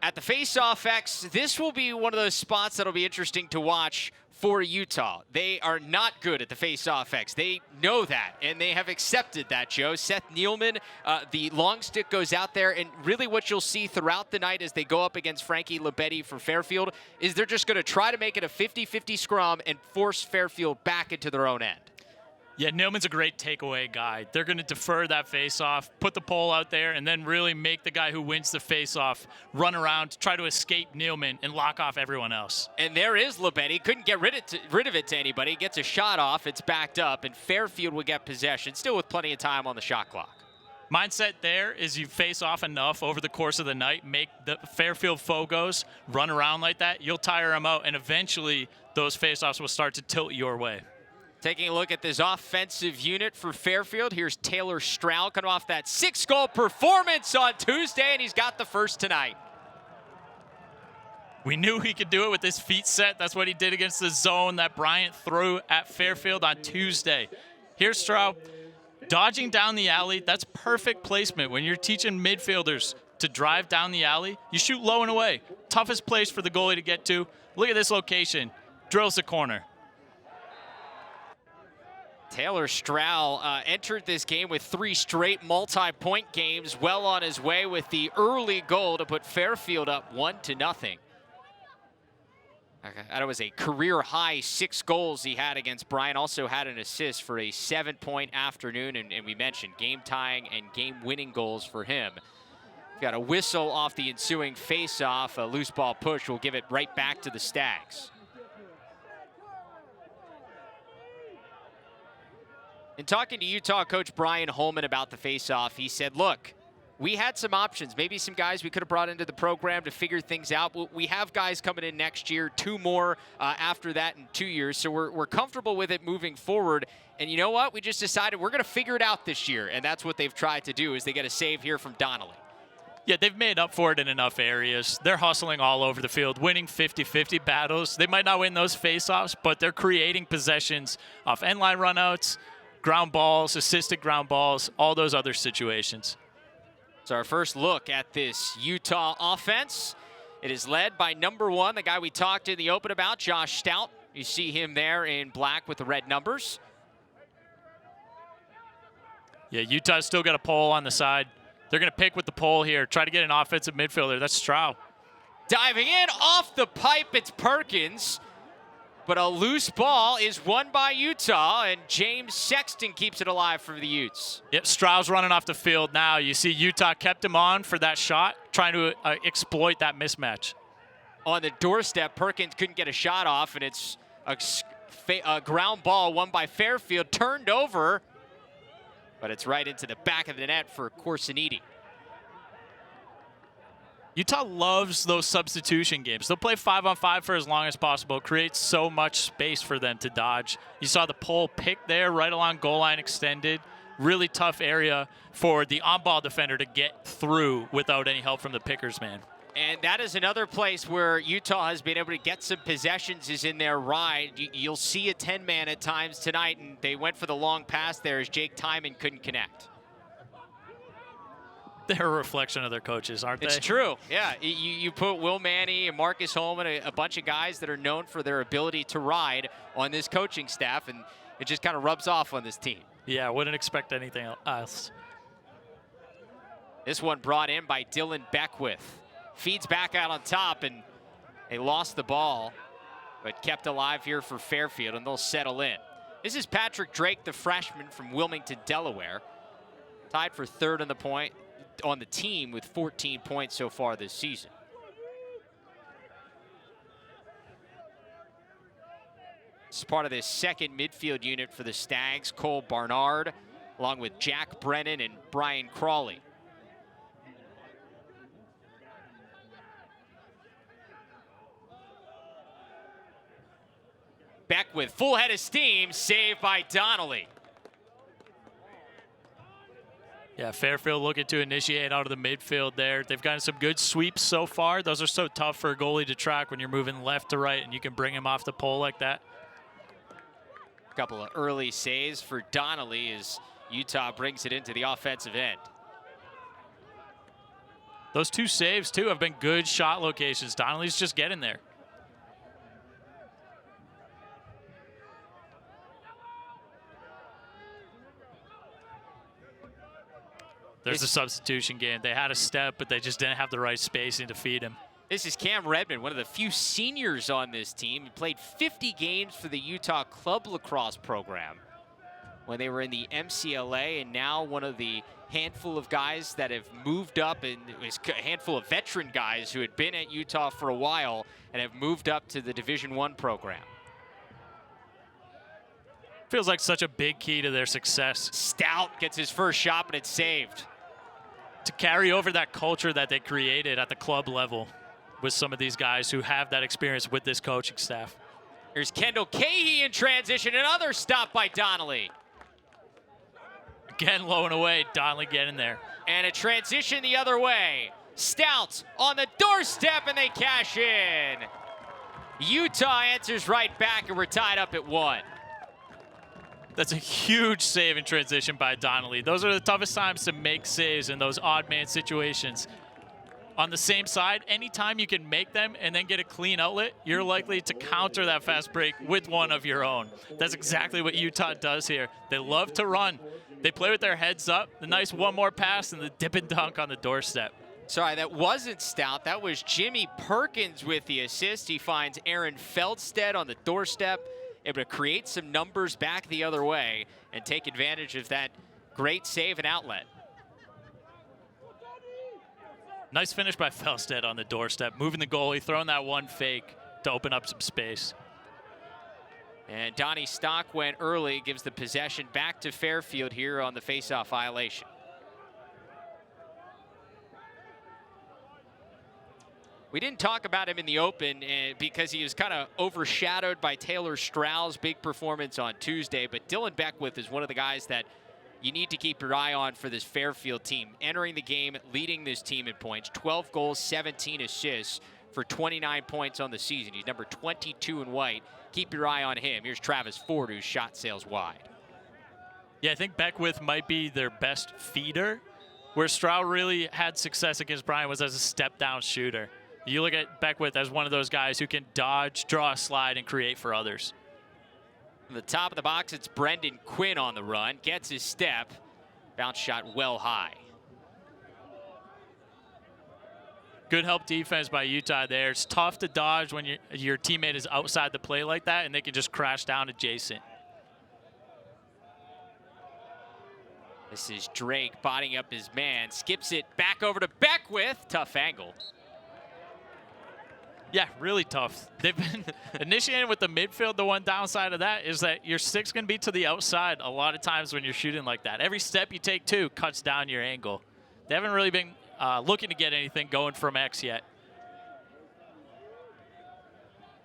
At the face-off X, this will be one of those spots that'll be interesting to watch for Utah. They are not good at the face-off X. They know that, and they have accepted that, Joe. Seth Nealman, the long stick goes out there, and really what you'll see throughout the night as they go up against Frankie Labetti for Fairfield is they're just going to try to make it a 50-50 scrum and force Fairfield back into their own end. Yeah, Nealman's a great takeaway guy. They're going to defer that face-off, put the pole out there, and then really make the guy who wins the face-off run around, try to escape Nealman, and lock off everyone else. And there is Labetti. Couldn't get rid of it to anybody. Gets a shot off. It's backed up, and Fairfield will get possession, still with plenty of time on the shot clock. Mindset there is you face off enough over the course of the night, make the Fairfield Fogos run around like that, you'll tire them out, and eventually those face-offs will start to tilt your way. Taking a look at this offensive unit for Fairfield, here's Taylor Stroud coming off that 6-goal performance on Tuesday, and he's got the first tonight. We knew he could do it with his feet set. That's what he did against the zone that Bryant threw at Fairfield on Tuesday. Here's Stroud dodging down the alley. That's perfect placement. When you're teaching midfielders to drive down the alley, you shoot low and away. Toughest place for the goalie to get to. Look at this location. Drills the corner. Taylor Stroud entered this game with 3 straight multi-point games, well on his way with the early goal to put Fairfield up 1-0. That was a career-high 6 goals he had against Bryant. Also had an assist for a 7-point afternoon, and we mentioned game-tying and game-winning goals for him. Got a whistle off the ensuing face-off. A loose ball push will give it right back to the Stags. In talking to Utah coach Brian Holman about the face-off, he said, look, we had some options, maybe some guys we could have brought into the program to figure things out. We have guys coming in next year, 2 more after that in 2 years, so we're comfortable with it moving forward. And you know what? We just decided we're going to figure it out this year, and that's what they've tried to do is they get a save here from Donnelly. Yeah, they've made up for it in enough areas. They're hustling all over the field, winning 50-50 battles. They might not win those face-offs, but they're creating possessions off end-line runouts, ground balls, assisted ground balls, all those other situations. So our first look at this Utah offense. It is led by number 1, the guy we talked in the open about, Josh Stout. You see him there in black with the red numbers. Yeah, Utah's still got a pole on the side. They're going to pick with the pole here, try to get an offensive midfielder. That's Stroud. Diving in off the pipe, it's Perkins. But a loose ball is won by Utah, and James Sexton keeps it alive for the Utes. Yep, Stroud's running off the field now. You see Utah kept him on for that shot, trying to exploit that mismatch. On the doorstep, Perkins couldn't get a shot off, and it's a ground ball won by Fairfield, turned over, but it's right into the back of the net for Corsiniti. Utah loves those substitution games. They'll play 5-on-5 for as long as possible. It creates so much space for them to dodge. You saw the pole pick there right along goal line extended. Really tough area for the on-ball defender to get through without any help from the pickers, man. And that is another place where Utah has been able to get some possessions is in their ride. You'll see a 10-man at times tonight, and they went for the long pass there as Jake Timon couldn't connect. They're a reflection of their coaches, aren't they? It's true, yeah. You put Will Manny and Marcus Holman, a bunch of guys that are known for their ability to ride on this coaching staff, and it just kind of rubs off on this team. Yeah, wouldn't expect anything else. This one brought in by Dylan Beckwith. Feeds back out on top, and they lost the ball, but kept alive here for Fairfield, and they'll settle in. This is Patrick Drake, the freshman from Wilmington, Delaware. Tied for 3rd on the team with 14 points so far this season. This is part of this second midfield unit for the Stags. Cole Barnard, along with Jack Brennan and Brian Crawley. Beckwith, full head of steam, saved by Donnelly. Yeah, Fairfield looking to initiate out of the midfield there. They've gotten some good sweeps so far. Those are so tough for a goalie to track when you're moving left to right and you can bring him off the pole like that. A couple of early saves for Donnelly as Utah brings it into the offensive end. Those 2 saves, too, have been good shot locations. Donnelly's just getting there. There's a substitution game. They had a step, but they just didn't have the right spacing to feed him. This is Cam Redmond, one of the few seniors on this team. He played 50 games for the Utah Club Lacrosse program when they were in the MCLA, and now one of the handful of guys that have moved up, and it was a handful of veteran guys who had been at Utah for a while and have moved up to the Division I program. Feels like such a big key to their success. Stout gets his first shot, but it's saved. To carry over that culture that they created at the club level with some of these guys who have that experience with this coaching staff. Here's Kendall Cahey in transition, another stop by Donnelly. Again, low and away, Donnelly getting there. And a transition the other way. Stout on the doorstep, and they cash in. Utah answers right back, and we're tied up at 1. That's a huge save in transition by Donnelly. Those are the toughest times to make saves in those odd man situations. On the same side, anytime you can make them and then get a clean outlet, you're likely to counter that fast break with one of your own. That's exactly what Utah does here. They love to run. They play with their heads up. The nice one more pass and the dip and dunk on the doorstep. Sorry, that wasn't Stout. That was Jimmy Perkins with the assist. He finds Aaron Feldstedt on the doorstep, able to create some numbers back the other way and take advantage of that great save and outlet. Nice finish by Feldstedt on the doorstep, moving the goalie, throwing that one fake to open up some space. And Donnie Stock went early, gives the possession back to Fairfield here on the faceoff violation. We didn't talk about him in the open because he was kind of overshadowed by Taylor Strau's big performance on Tuesday, but Dylan Beckwith is one of the guys that you need to keep your eye on for this Fairfield team. Entering the game, leading this team in points, 12 goals, 17 assists for 29 points on the season. He's number 22 in white. Keep your eye on him. Here's Travis Ford, whose shot sails wide. Yeah, I think Beckwith might be their best feeder. Where Strau really had success against Bryan was as a step-down shooter. You look at Beckwith as one of those guys who can dodge, draw a slide, and create for others. From the top of the box, it's Brendan Quinn on the run. Gets his step. Bounce shot well high. Good help defense by Utah there. It's tough to dodge when your teammate is outside the play like that, and they can just crash down adjacent. This is Drake bodying up his man. Skips it back over to Beckwith. Tough angle. Yeah, really tough. They've been initiating with the midfield. The one downside of that is that your stick's going to be to the outside a lot of times when you're shooting like that. Every step you take, too, cuts down your angle. They haven't really been looking to get anything going from X yet.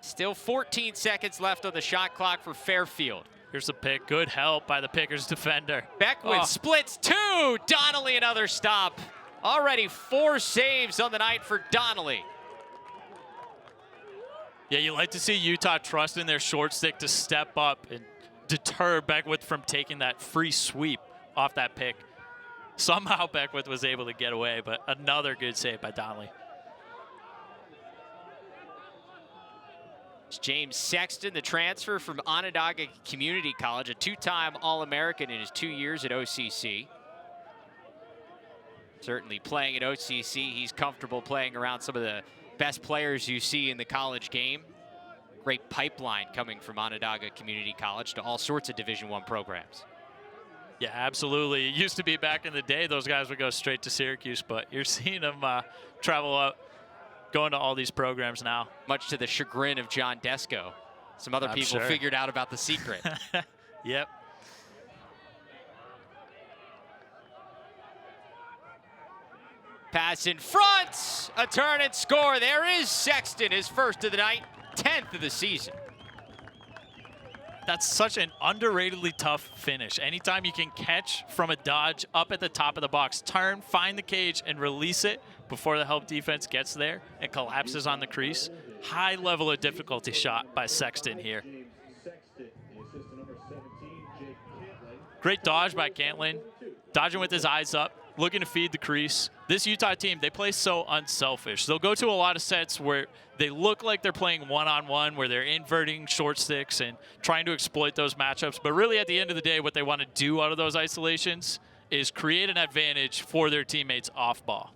Still 14 seconds left on the shot clock for Fairfield. Here's the pick. Good help by the Pickers defender. Beckwith splits 2. Donnelly another stop. Already 4 saves on the night for Donnelly. Yeah, you like to see Utah trusting their short stick to step up and deter Beckwith from taking that free sweep off that pick. Somehow Beckwith was able to get away, but another good save by Donnelly. It's James Sexton, the transfer from Onondaga Community College, a 2-time All-American in his 2 years at OCC. Certainly playing at OCC, he's comfortable playing around some of the best players you see in the college game. Great pipeline coming from Onondaga Community College to all sorts of Division I programs. Yeah, absolutely. It used to be back in the day, those guys would go straight to Syracuse, but you're seeing them travel up, going to all these programs now. Much to the chagrin of John Desko. Some other people figured out about the secret. Yep. Pass in front, a turn and score. There is Sexton, his first of the night, 10th of the season. That's such an underratedly tough finish. Anytime you can catch from a dodge up at the top of the box, turn, find the cage, and release it before the help defense gets there and collapses on the crease. High level of difficulty shot by Sexton here. Great dodge by Cantlin, dodging with his eyes up, looking to feed the crease. this Utah team, they play so unselfish. They'll go to a lot of sets where they look like they're playing one-on-one, where they're inverting short sticks and trying to exploit those matchups. But really, at the end of the day, what they want to do out of those isolations is create an advantage for their teammates off ball.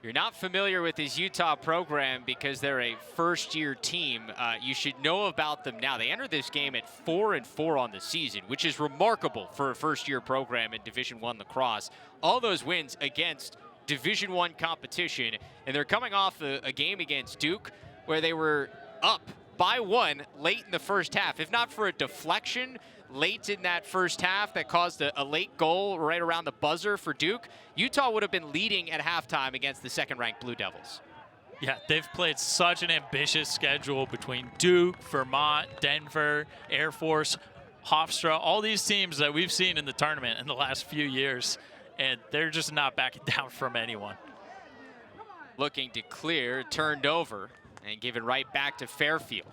You're not familiar with this Utah program because they're a first-year team. You should know about them now. They entered this game at 4-4 on the season, which is remarkable for a first-year program in Division I lacrosse. All those wins against Division I competition, and they're coming off a game against Duke where they were up by 1 late in the first half. If not for a deflection late in that first half that caused a late goal right around the buzzer for Duke, Utah would have been leading at halftime against the second-ranked Blue Devils. Yeah, they've played such an ambitious schedule between Duke, Vermont, Denver, Air Force, Hofstra, all these teams that we've seen in the tournament in the last few years, and they're just not backing down from anyone. Looking to clear, turned over, and given right back to Fairfield.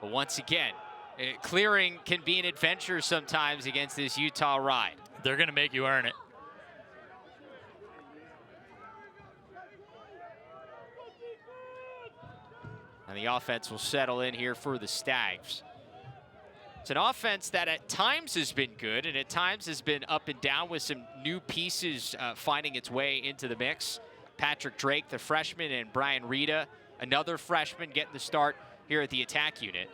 But once again, clearing can be an adventure sometimes against this Utah ride. They're going to make you earn it. And the offense will settle in here for the Stags. It's an offense that at times has been good and at times has been up and down with some new pieces finding its way into the mix. Patrick Drake, the freshman, and Brian Rita, another freshman, getting the start here at the attack unit.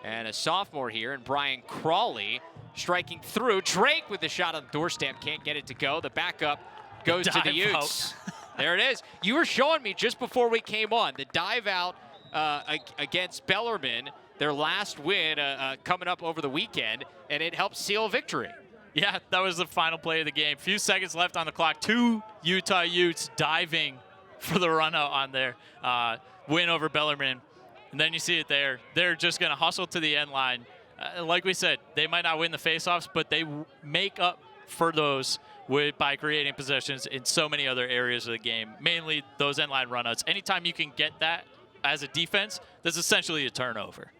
And a sophomore here, and Brian Crawley striking through. Drake with the shot on the doorstep, can't get it to go. The backup goes to the Utes. There it is. You were showing me just before we came on the dive out against Bellarmine, their last win coming up over the weekend, and it helped seal victory. Yeah, that was the final play of the game. Few seconds left on the clock. 2 Utah Utes diving for the run out on their win over Bellarmine. And then you see it there. They're just going to hustle to the end line. Like we said, they might not win the faceoffs, but they make up for those by creating possessions in so many other areas of the game, mainly those end line runouts. Anytime you can get that as a defense, that's essentially a turnover.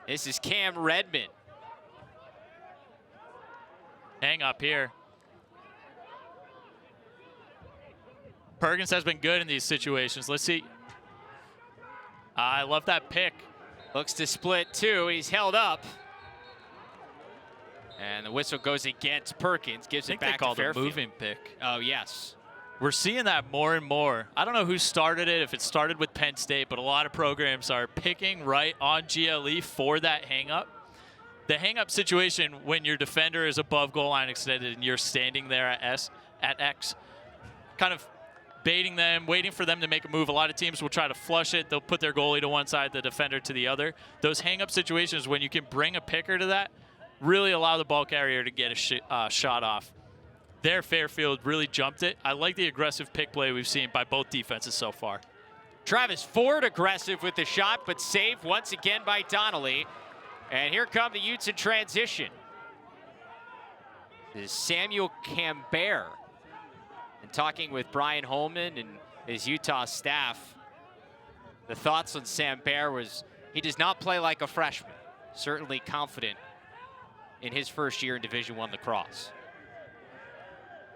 This is Cam Redmond. Hang up here. Perkins has been good in these situations. Let's see. I love that pick. Looks to split two. He's held up. And the whistle goes against Perkins. Gives it back to Fairfield. I think they called a moving pick. Oh, yes. We're seeing that more and more. I don't know who started it, if it started with Penn State, but a lot of programs are picking right on GLE for that hang-up. The hang-up situation when your defender is above goal line extended and you're standing there at X, kind of baiting them, waiting for them to make a move. A lot of teams will try to flush it. They'll put their goalie to one side, the defender to the other. Those hang-up situations, when you can bring a picker to that, really allow the ball carrier to get a shot off. There, Fairfield really jumped it. I like the aggressive pick play we've seen by both defenses so far. Travis Ford aggressive with the shot, but saved once again by Donnelly. And here come the Utes in transition. This is Samuel Cambert. And talking with Brian Holman and his Utah staff, the thoughts on Cambert was he does not play like a freshman. Certainly confident in his first year in Division I lacrosse.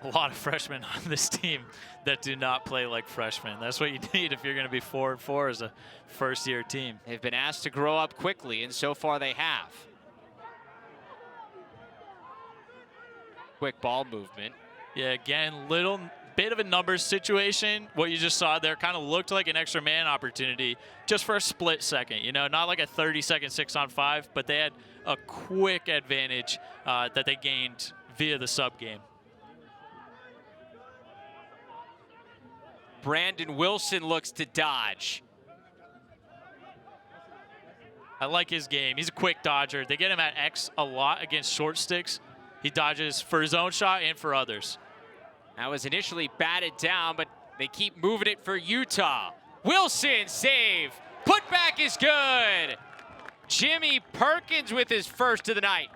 A lot of freshmen on this team that do not play like freshmen. That's what you need if you're going to be 4-4 as a first-year team. They've been asked to grow up quickly, and so far they have. Quick ball movement. Yeah, again, little bit of a numbers situation. What you just saw there kind of looked like an extra man opportunity just for a split second. You know, not like a 30-second 6-on-5, but they had a quick advantage that they gained via the sub game. Brandon Wilson looks to dodge. I like his game. He's a quick dodger. They get him at X a lot against short sticks. He dodges for his own shot and for others. That was initially batted down, but they keep moving it for Utah. Wilson, save. Putback is good. Jimmy Perkins with his first of the night.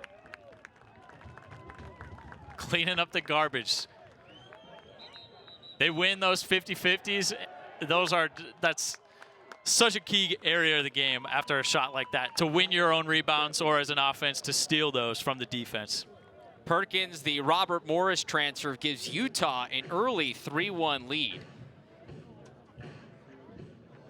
Cleaning up the garbage. They win those 50-50s. That's such a key area of the game after a shot like that, to win your own rebounds or as an offense to steal those from the defense. Perkins, the Robert Morris transfer, gives Utah an early 3-1 lead.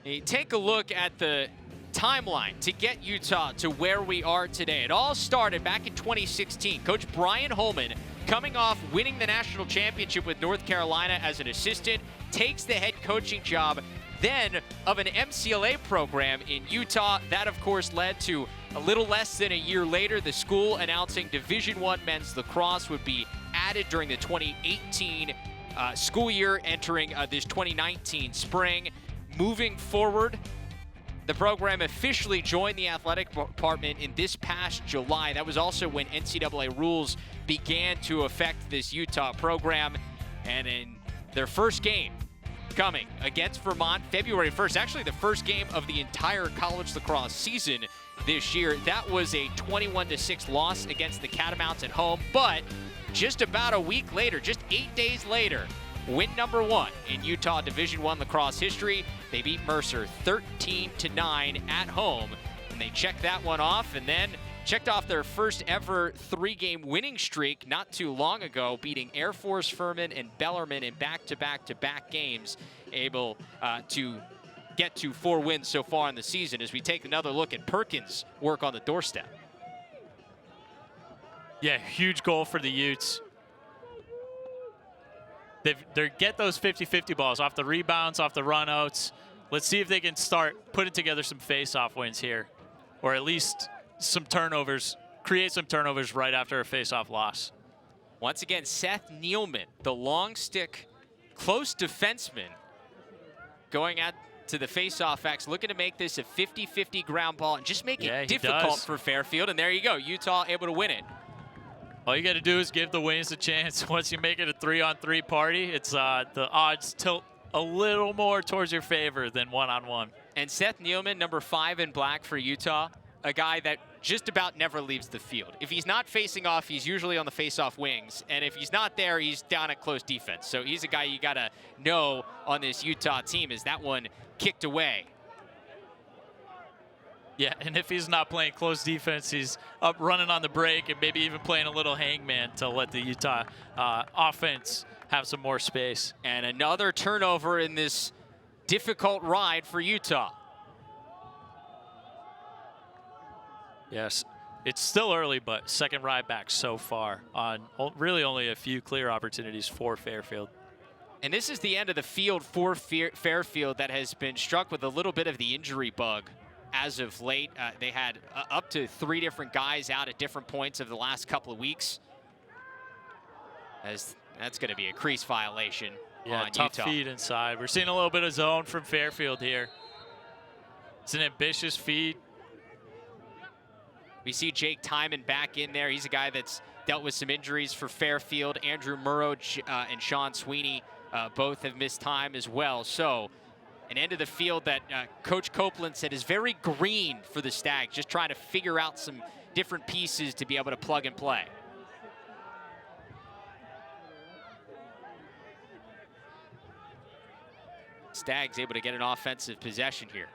You take a look at the timeline to get Utah to where we are today. It all started back in 2016. Coach Brian Holman, coming off winning the national championship with North Carolina as an assistant, takes the head coaching job then of an MCLA program in Utah. That, of course, led to a little less than a year later, the school announcing Division I men's lacrosse would be added during the 2018 school year, entering this 2019 spring. Moving forward, the program officially joined the athletic department in this past July. That was also when NCAA rules began to affect this Utah program. And in their first game coming against Vermont, February 1st, actually the first game of the entire college lacrosse season this year, that was a 21-6 loss against the Catamounts at home. But just about a week later, just 8 days later, win number 1 in Utah Division I lacrosse history. They beat Mercer 13-9 at home, and they checked that one off, and then checked off their first ever 3-game winning streak not too long ago, beating Air Force, Furman, and Bellarmine in back-to-back-to-back games, able to get to 4 wins so far in the season. As we take another look at Perkins' work on the doorstep. Yeah, huge goal for the Utes. They get those 50-50 balls off the rebounds, off the runouts. Let's see if they can start putting together some face-off wins here, or at least some turnovers, create some turnovers right after a face-off loss. Once again, Seth Nealman, the long stick, close defenseman, going out to the face-off X, looking to make this a 50-50 ground ball and just make it difficult for Fairfield. And there you go, Utah able to win it. All you got to do is give the Wings a chance. Once you make it a 3-on-3 party, it's the odds tilt a little more towards your favor than 1-on-1. And Seth Nealman, number 5 in black for Utah, a guy that just about never leaves the field. If he's not facing off, he's usually on the face-off wings. And if he's not there, he's down at close defense. So he's a guy you got to know on this Utah team. Is that one kicked away? Yeah, and if he's not playing close defense, he's up running on the break and maybe even playing a little hangman to let the Utah offense have some more space. And another turnover in this difficult ride for Utah. Yes, it's still early, but second ride back so far on really only a few clear opportunities for Fairfield. And this is the end of the field for Fairfield that has been struck with a little bit of the injury bug as of late. They had up to 3 different guys out at different points of the last couple of weeks. As that's going to be a crease violation on tough Utah. feed inside. We're seeing a little bit of zone from Fairfield here. It's an ambitious feed. We see Jake Timon back in there. He's a guy that's dealt with some injuries for Fairfield. Andrew Murrow and Sean Sweeney both have missed time as well. So an end of the field that Coach Copeland said is very green for the Stags, just trying to figure out some different pieces to be able to plug and play. Stags able to get an offensive possession here.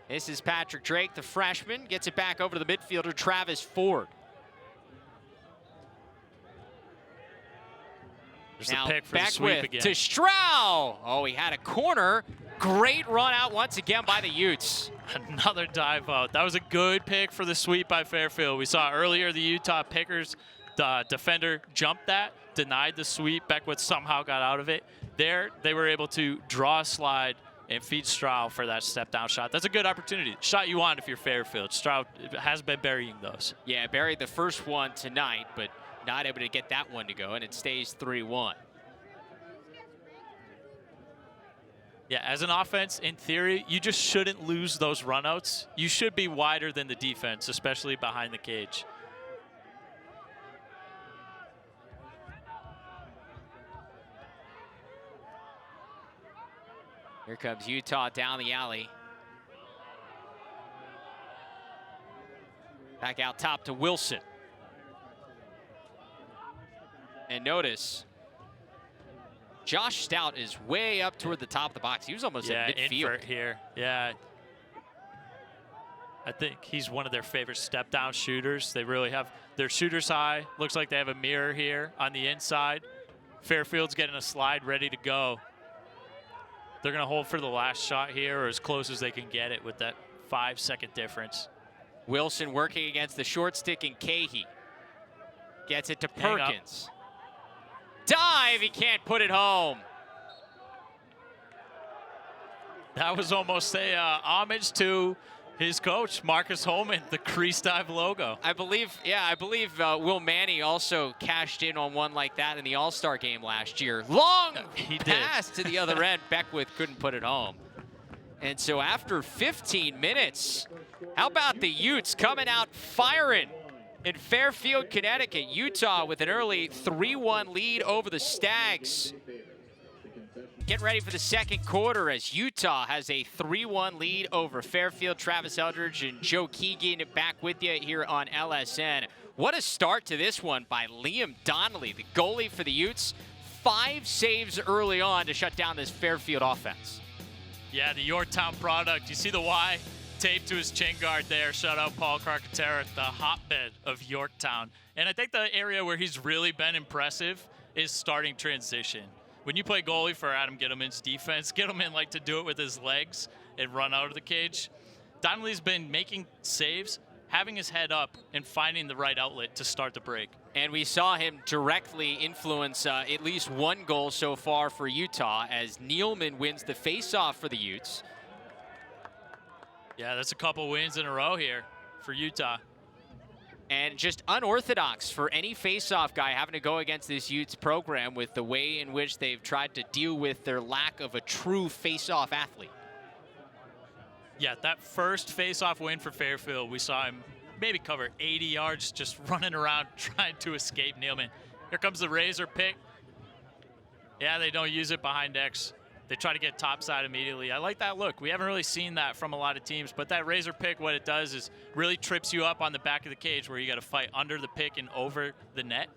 This is Patrick Drake, the freshman, gets it back over to the midfielder, Travis Ford. There's now the pick for back the sweep with again. to Strow. Oh, he had a corner. Great run out once again by the Utes. Another dive out. That was a good pick for the sweep by Fairfield. We saw earlier the Utah Pickers, the defender jumped that, denied the sweep. Beckwith somehow got out of it. There, they were able to draw a slide and feed Stroud for that step-down shot. That's a good opportunity. Shot you want if you're Fairfield. Stroud has been burying those. Yeah, buried the first one tonight, but not able to get that one to go, and it stays 3-1. Yeah, as an offense, in theory, you just shouldn't lose those runouts. You should be wider than the defense, especially behind the cage. Here comes Utah down the alley. Back out top to Wilson. And notice, Josh Stout is way up toward the top of the box. He was almost at midfield. Invert here. Yeah. I think he's one of their favorite step-down shooters. They really have their shooters high. Looks like they have a mirror here on the inside. Fairfield's getting a slide ready to go. They're going to hold for the last shot here, or as close as they can get it with that 5-second difference. Wilson working against the short stick and Cahey. Gets it to Perkins. Dive, he can't put it home. That was almost a homage to his coach, Marcus Holman, the crease dive logo. I believe Will Manny also cashed in on one like that in the All-Star game last year. Long pass to the other end. Beckwith couldn't put it home. And so after 15 minutes, how about the Utes coming out firing in Fairfield, Connecticut? Utah with an early 3-1 lead over the Stags. Getting ready for the second quarter as Utah has a 3-1 lead over Fairfield. Travis Eldridge and Joe Keegan back with you here on LSN. What a start to this one by Liam Donnelly, the goalie for the Utes. 5 saves early on to shut down this Fairfield offense. Yeah, the Yorktown product. You see the Y taped to his chin guard there. Shout out Paul Carcaterra, the hotbed of Yorktown. And I think the area where he's really been impressive is starting transition. When you play goalie for Adam Gittleman's defense, Gittleman liked to do it with his legs and run out of the cage. Donnelly's been making saves, having his head up, and finding the right outlet to start the break. And we saw him directly influence at least one goal so far for Utah as Nealman wins the faceoff for the Utes. Yeah, that's a couple wins in a row here for Utah. And just unorthodox for any faceoff guy having to go against this Utes program with the way in which they've tried to deal with their lack of a true faceoff athlete. Yeah, that first faceoff win for Fairfield, we saw him maybe cover 80 yards just running around trying to escape Nealman. Here comes the razor pick. Yeah, they don't use it behind X. They try to get topside immediately. I like that look. We haven't really seen that from a lot of teams, but that razor pick, what it does is really trips you up on the back of the cage where you got to fight under the pick and over the net.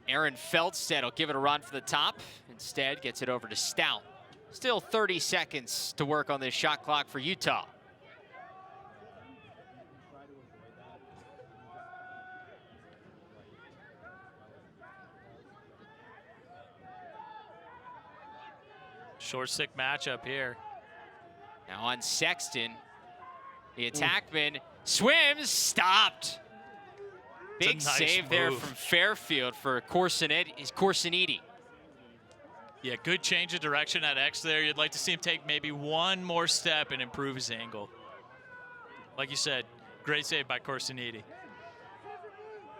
Aaron Feldstedt will give it a run for the top. Instead, gets it over to Stout. Still 30 seconds to work on this shot clock for Utah. Short stick matchup here. Now on Sexton, the attackman swims, stopped. Big nice save move there from Fairfield for Corsiniti. Yeah, good change of direction at X there. You'd like to see him take maybe one more step and improve his angle. Like you said, great save by Corsiniti.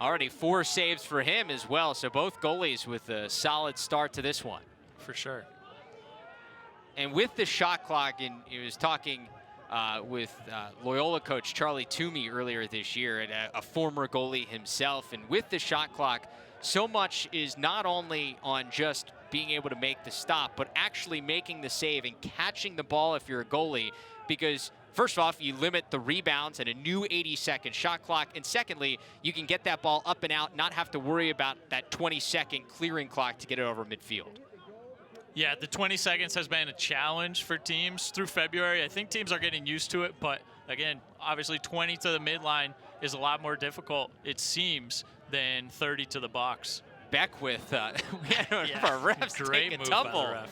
Already 4 saves for him as well, so both goalies with a solid start to this one. For sure. And with the shot clock, and he was talking with Loyola coach Charlie Toomey earlier this year, and a former goalie himself. And with the shot clock, so much is not only on just being able to make the stop, but actually making the save and catching the ball if you're a goalie. Because first off, you limit the rebounds and a new 80-second shot clock. And secondly, you can get that ball up and out, not have to worry about that 20-second clearing clock to get it over midfield. Yeah, the 20 seconds has been a challenge for teams through February. I think teams are getting used to it, but again, obviously 20 to the midline is a lot more difficult, it seems, than 30 to the box. Beckwith, we had one of our refs great take a move by the tumble. ref.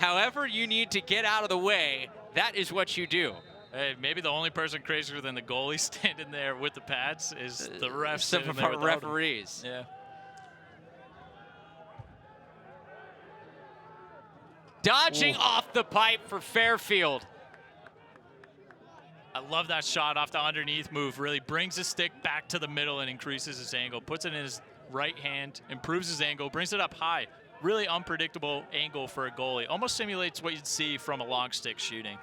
However you need to get out of the way, that is what you do. Hey, maybe the only person crazier than the goalie standing there with the pads is the ref. Some of our referees. Yeah. Dodging off the pipe for Fairfield. I love that shot off the underneath move. Really brings his stick back to the middle and increases his angle. Puts it in his right hand, improves his angle, brings it up high. Really unpredictable angle for a goalie. Almost simulates what you'd see from a long stick shooting.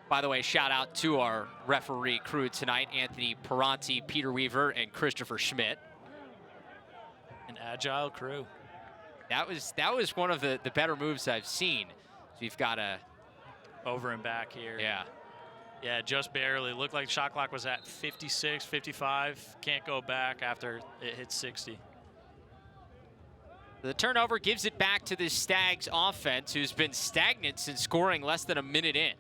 By the way, shout out to our referee crew tonight, Anthony Peranti, Peter Weaver, and Christopher Schmidt. An agile crew. That was one of the better moves I've seen. So you've got a over and back here. Yeah. Yeah, just barely. Looked like shot clock was at 56, 55. Can't go back after it hit 60. The turnover gives it back to the Stags offense, who's been stagnant since scoring less than a minute in.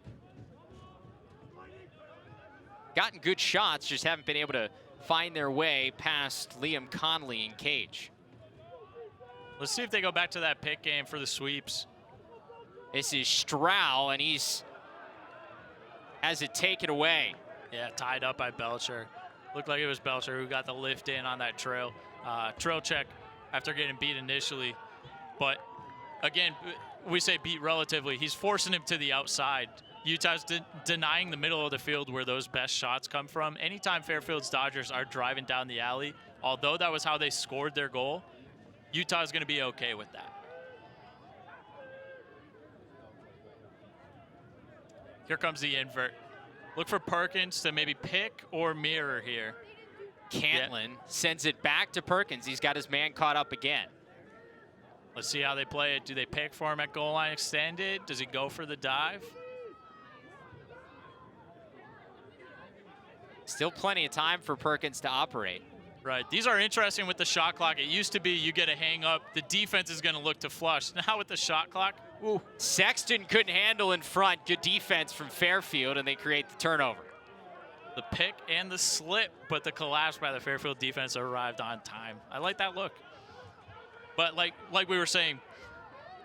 Gotten good shots, just haven't been able to find their way past Liam Conley and Cage. Let's see if they go back to that pick game for the sweeps. This is Stroud, and has it taken away. Yeah, tied up by Belcher. Looked like it was Belcher who got the lift in on that trail. Trail check after getting beat initially. But again, we say beat relatively. He's forcing him to the outside. Utah's denying the middle of the field where those best shots come from. Anytime Fairfield's Dodgers are driving down the alley, although that was how they scored their goal, Utah's going to be okay with that. Here comes the invert. Look for Perkins to maybe pick or mirror here. Cantlin sends it back to Perkins. He's got his man caught up again. Let's see how they play it. Do they pick for him at goal line extended? Does he go for the dive? Still plenty of time for Perkins to operate. Right. These are interesting with the shot clock. It used to be you get a hang up, the defense is going to look to flush. Now with the shot clock, ooh. Sexton couldn't handle in front. Good defense from Fairfield, and they create the turnover. The pick and the slip, but the collapse by the Fairfield defense arrived on time. I like that look. But like we were saying,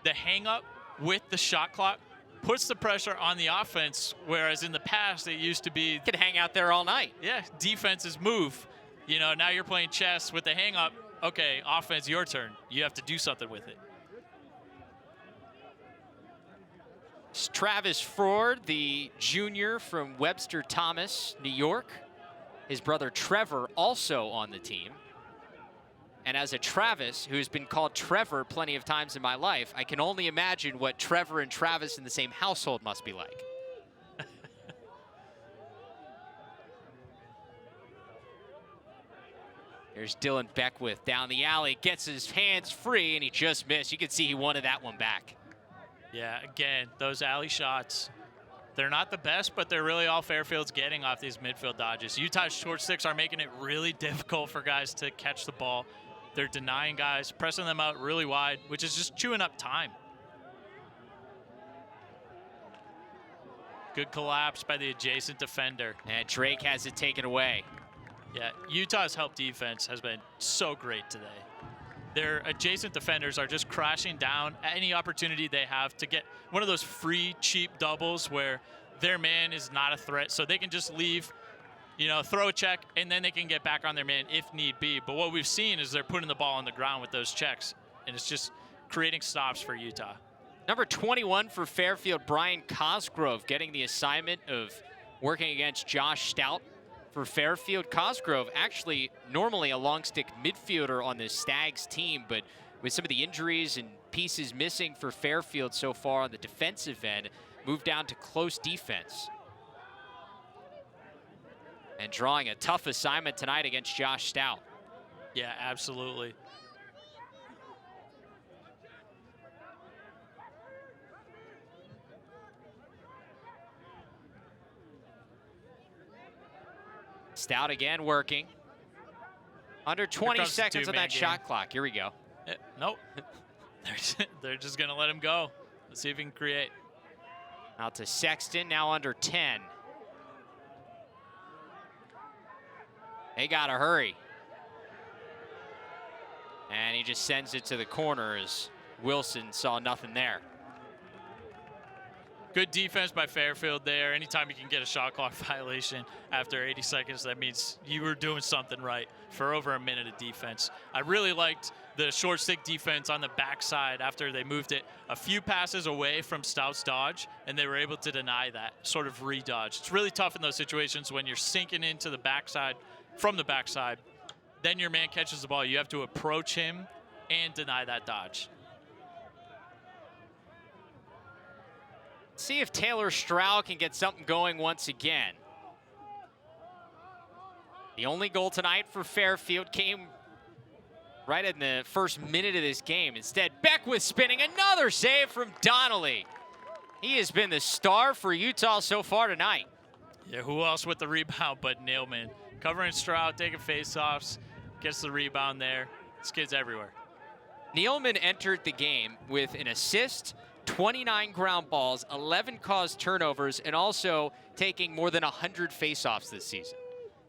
the hang up with the shot clock puts the pressure on the offense, whereas in the past it used to be could hang out there all night. Yeah, defenses move. You know, now you're playing chess with the hang up. Okay, offense, your turn. You have to do something with it. It's Travis Ford, the junior from Webster Thomas, New York. His brother Trevor also on the team. And as a Travis, who's been called Trevor plenty of times in my life, I can only imagine what Trevor and Travis in the same household must be like. There's Dylan Beckwith down the alley, gets his hands free, and he just missed. You can see he wanted that one back. Yeah, again, those alley shots, they're not the best, but they're really all Fairfield's getting off these midfield dodges. Utah's short sticks are making it really difficult for guys to catch the ball. They're denying guys, pressing them out really wide, which is just chewing up time. Good collapse by the adjacent defender. And Drake has it taken away. Yeah, Utah's help defense has been so great today. Their adjacent defenders are just crashing down any opportunity they have to get one of those free, cheap doubles where their man is not a threat, so they can just leave, you know, throw a check, and then they can get back on their man if need be. But what we've seen is they're putting the ball on the ground with those checks, and it's just creating stops for Utah. Number 21 for Fairfield, Brian Cosgrove, getting the assignment of working against Josh Stout. For Fairfield, Cosgrove actually normally a long stick midfielder on the Stags team, but with some of the injuries and pieces missing for Fairfield so far on the defensive end, moved down to close defense. And drawing a tough assignment tonight against Josh Stout. Yeah, absolutely. Stout again working. Under 20 seconds on that shot clock. Here we go. Nope. They're just going to let him go. Let's see if he can create. Out to Sexton, now under 10. They got to hurry. And he just sends it to the corner as Wilson saw nothing there. Good defense by Fairfield there. Anytime you can get a shot clock violation after 80 seconds, that means you were doing something right for over a minute of defense. I really liked the short stick defense on the backside after they moved it a few passes away from Stout's dodge, and they were able to deny that, sort of re-dodge. It's really tough in those situations when you're sinking into the backside, from the backside. Then your man catches the ball. You have to approach him and deny that dodge. See if Taylor Stroud can get something going once again. The only goal tonight for Fairfield came right in the first minute of this game. Instead, Beckwith spinning, another save from Donnelly. He has been the star for Utah so far tonight. Yeah, who else with the rebound but Nealman? Covering Stroud, taking faceoffs, gets the rebound there. This kid's everywhere. Nealman entered the game with an assist, 29 ground balls, 11 caused turnovers, and also taking more than 100 faceoffs this season.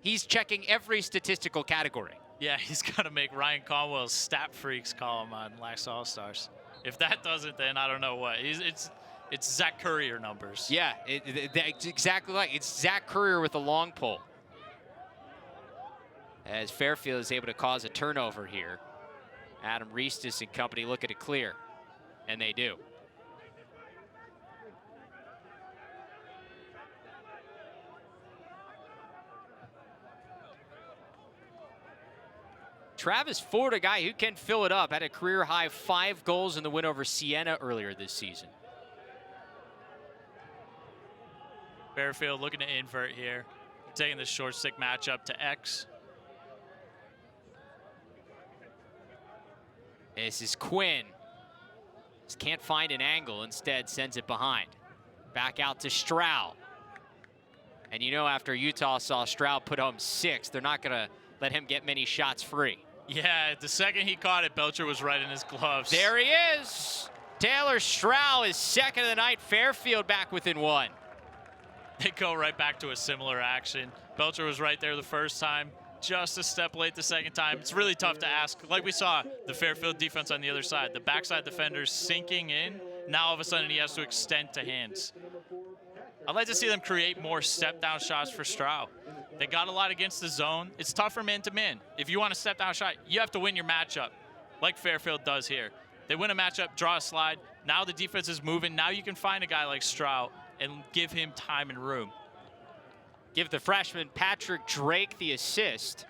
He's checking every statistical category. Yeah, he's got to make Ryan Conwell's Stat Freaks column on Lax All-Stars. If that doesn't, then I don't know what. It's Zach Currier numbers. Yeah, that's exactly like it's Zach Currier with a long pole. As Fairfield is able to cause a turnover here. Adam Reestis and company looking to clear, and they do. Travis Ford, a guy who can fill it up, had a career-high 5 goals in the win over Siena earlier this season. Fairfield looking to invert here, taking the short stick matchup to X. This is Quinn. Just can't find an angle, instead sends it behind. Back out to Stroud. And you know, after Utah saw Stroud put home 6, they're not gonna let him get many shots free. Yeah, the second he caught it, Belcher was right in his gloves. There he is. Taylor Stroud is second of the night. Fairfield back within 1. They go right back to a similar action. Belcher was right there the first time, just a step late the second time. It's really tough to ask. Like we saw, the Fairfield defense on the other side, the backside defenders sinking in. Now all of a sudden he has to extend to hands. I'd like to see them create more step-down shots for Stroud. They got a lot against the zone. It's tougher man-to-man. If you want a step-down shot, you have to win your matchup, like Fairfield does here. They win a matchup, draw a slide. Now the defense is moving. Now you can find a guy like Stroud and give him time and room. Give the freshman Patrick Drake the assist.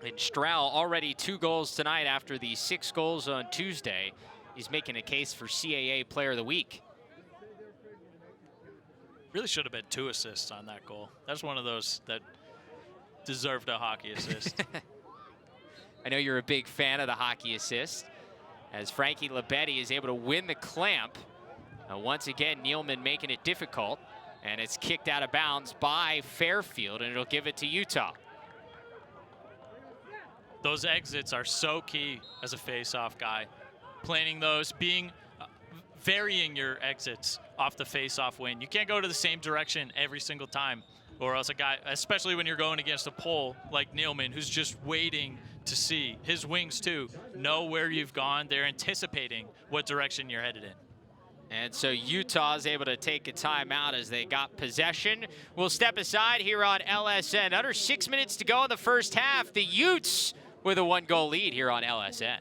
And Stroud already 2 goals tonight after the 6 goals on Tuesday. He's making a case for CAA Player of the Week. Really should have been 2 assists on that goal. That's one of those that deserved a hockey assist. I know you're a big fan of the hockey assist, as Frankie Labetti is able to win the clamp. Once again, Nealman making it difficult, and it's kicked out of bounds by Fairfield, and it'll give it to Utah. Those exits are so key as a face-off guy. Planning those, varying your exits off the face-off win. You can't go to the same direction every single time, or else a guy, especially when you're going against a pole like Nealman, who's just waiting to see. His wings, too, know where you've gone. They're anticipating what direction you're headed in. And so Utah is able to take a timeout as they got possession. We'll step aside here on LSN. Under 6 minutes to go in the first half. The Utes with a 1-goal lead here on LSN.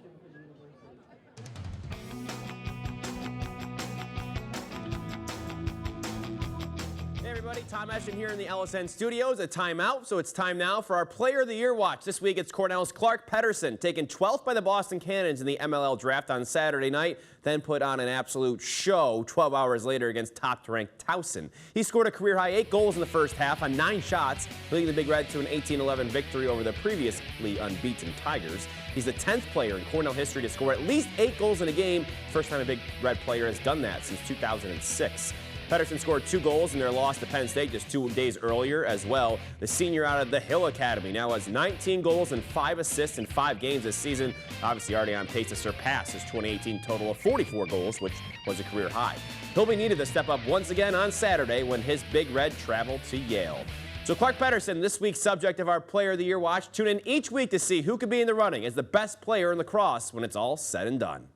Hey everybody, Tom Eschen here in the LSN studios. A timeout, so it's time now for our Player of the Year watch. This week it's Cornell's Clark Pedersen, taken 12th by the Boston Cannons in the MLL draft on Saturday night, then put on an absolute show 12 hours later against top-ranked Towson. He scored a career-high 8 goals in the first half on 9 shots, leading the Big Red to an 18-11 victory over the previously unbeaten Tigers. He's the 10th player in Cornell history to score at least 8 goals in a game, first time a Big Red player has done that since 2006. Pedersen scored 2 goals in their loss to Penn State just 2 days earlier as well. The senior out of the Hill Academy now has 19 goals and 5 assists in 5 games this season. Obviously already on pace to surpass his 2018 total of 44 goals, which was a career high. He'll be needed to step up once again on Saturday when his Big Red travel to Yale. So Clark Pedersen, this week's subject of our Player of the Year watch. Tune in each week to see who could be in the running as the best player in lacrosse when it's all said and done.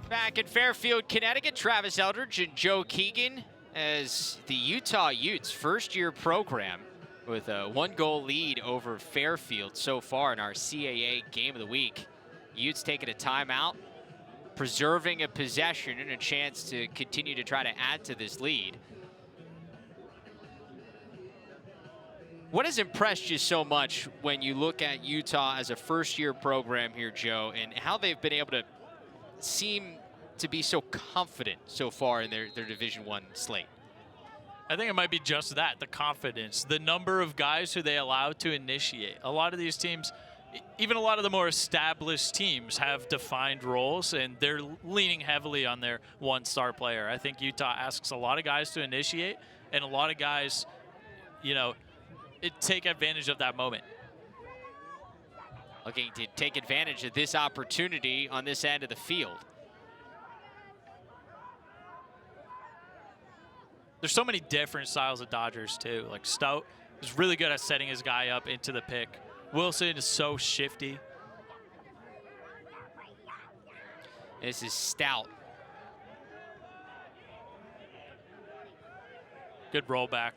Back in Fairfield, Connecticut, Travis Eldridge and Joe Keegan as the Utah Utes first-year program with a 1-goal lead over Fairfield so far in our CAA Game of the Week. Utes taking a timeout, preserving a possession and a chance to continue to try to add to this lead. What has impressed you so much when you look at Utah as a first-year program here, Joe, and how they've been able to seem to be so confident so far in their Division I slate? I think it might be just that, the confidence, the number of guys who they allow to initiate. A lot of these teams, even a lot of the more established teams have defined roles, and they're leaning heavily on their one-star player. I think Utah asks a lot of guys to initiate, and a lot of guys, take advantage of that moment. Looking to take advantage of this opportunity on this end of the field. There's so many different styles of Dodgers, too. Like, Stout is really good at setting his guy up into the pick. Wilson is so shifty. This is Stout. Good rollback.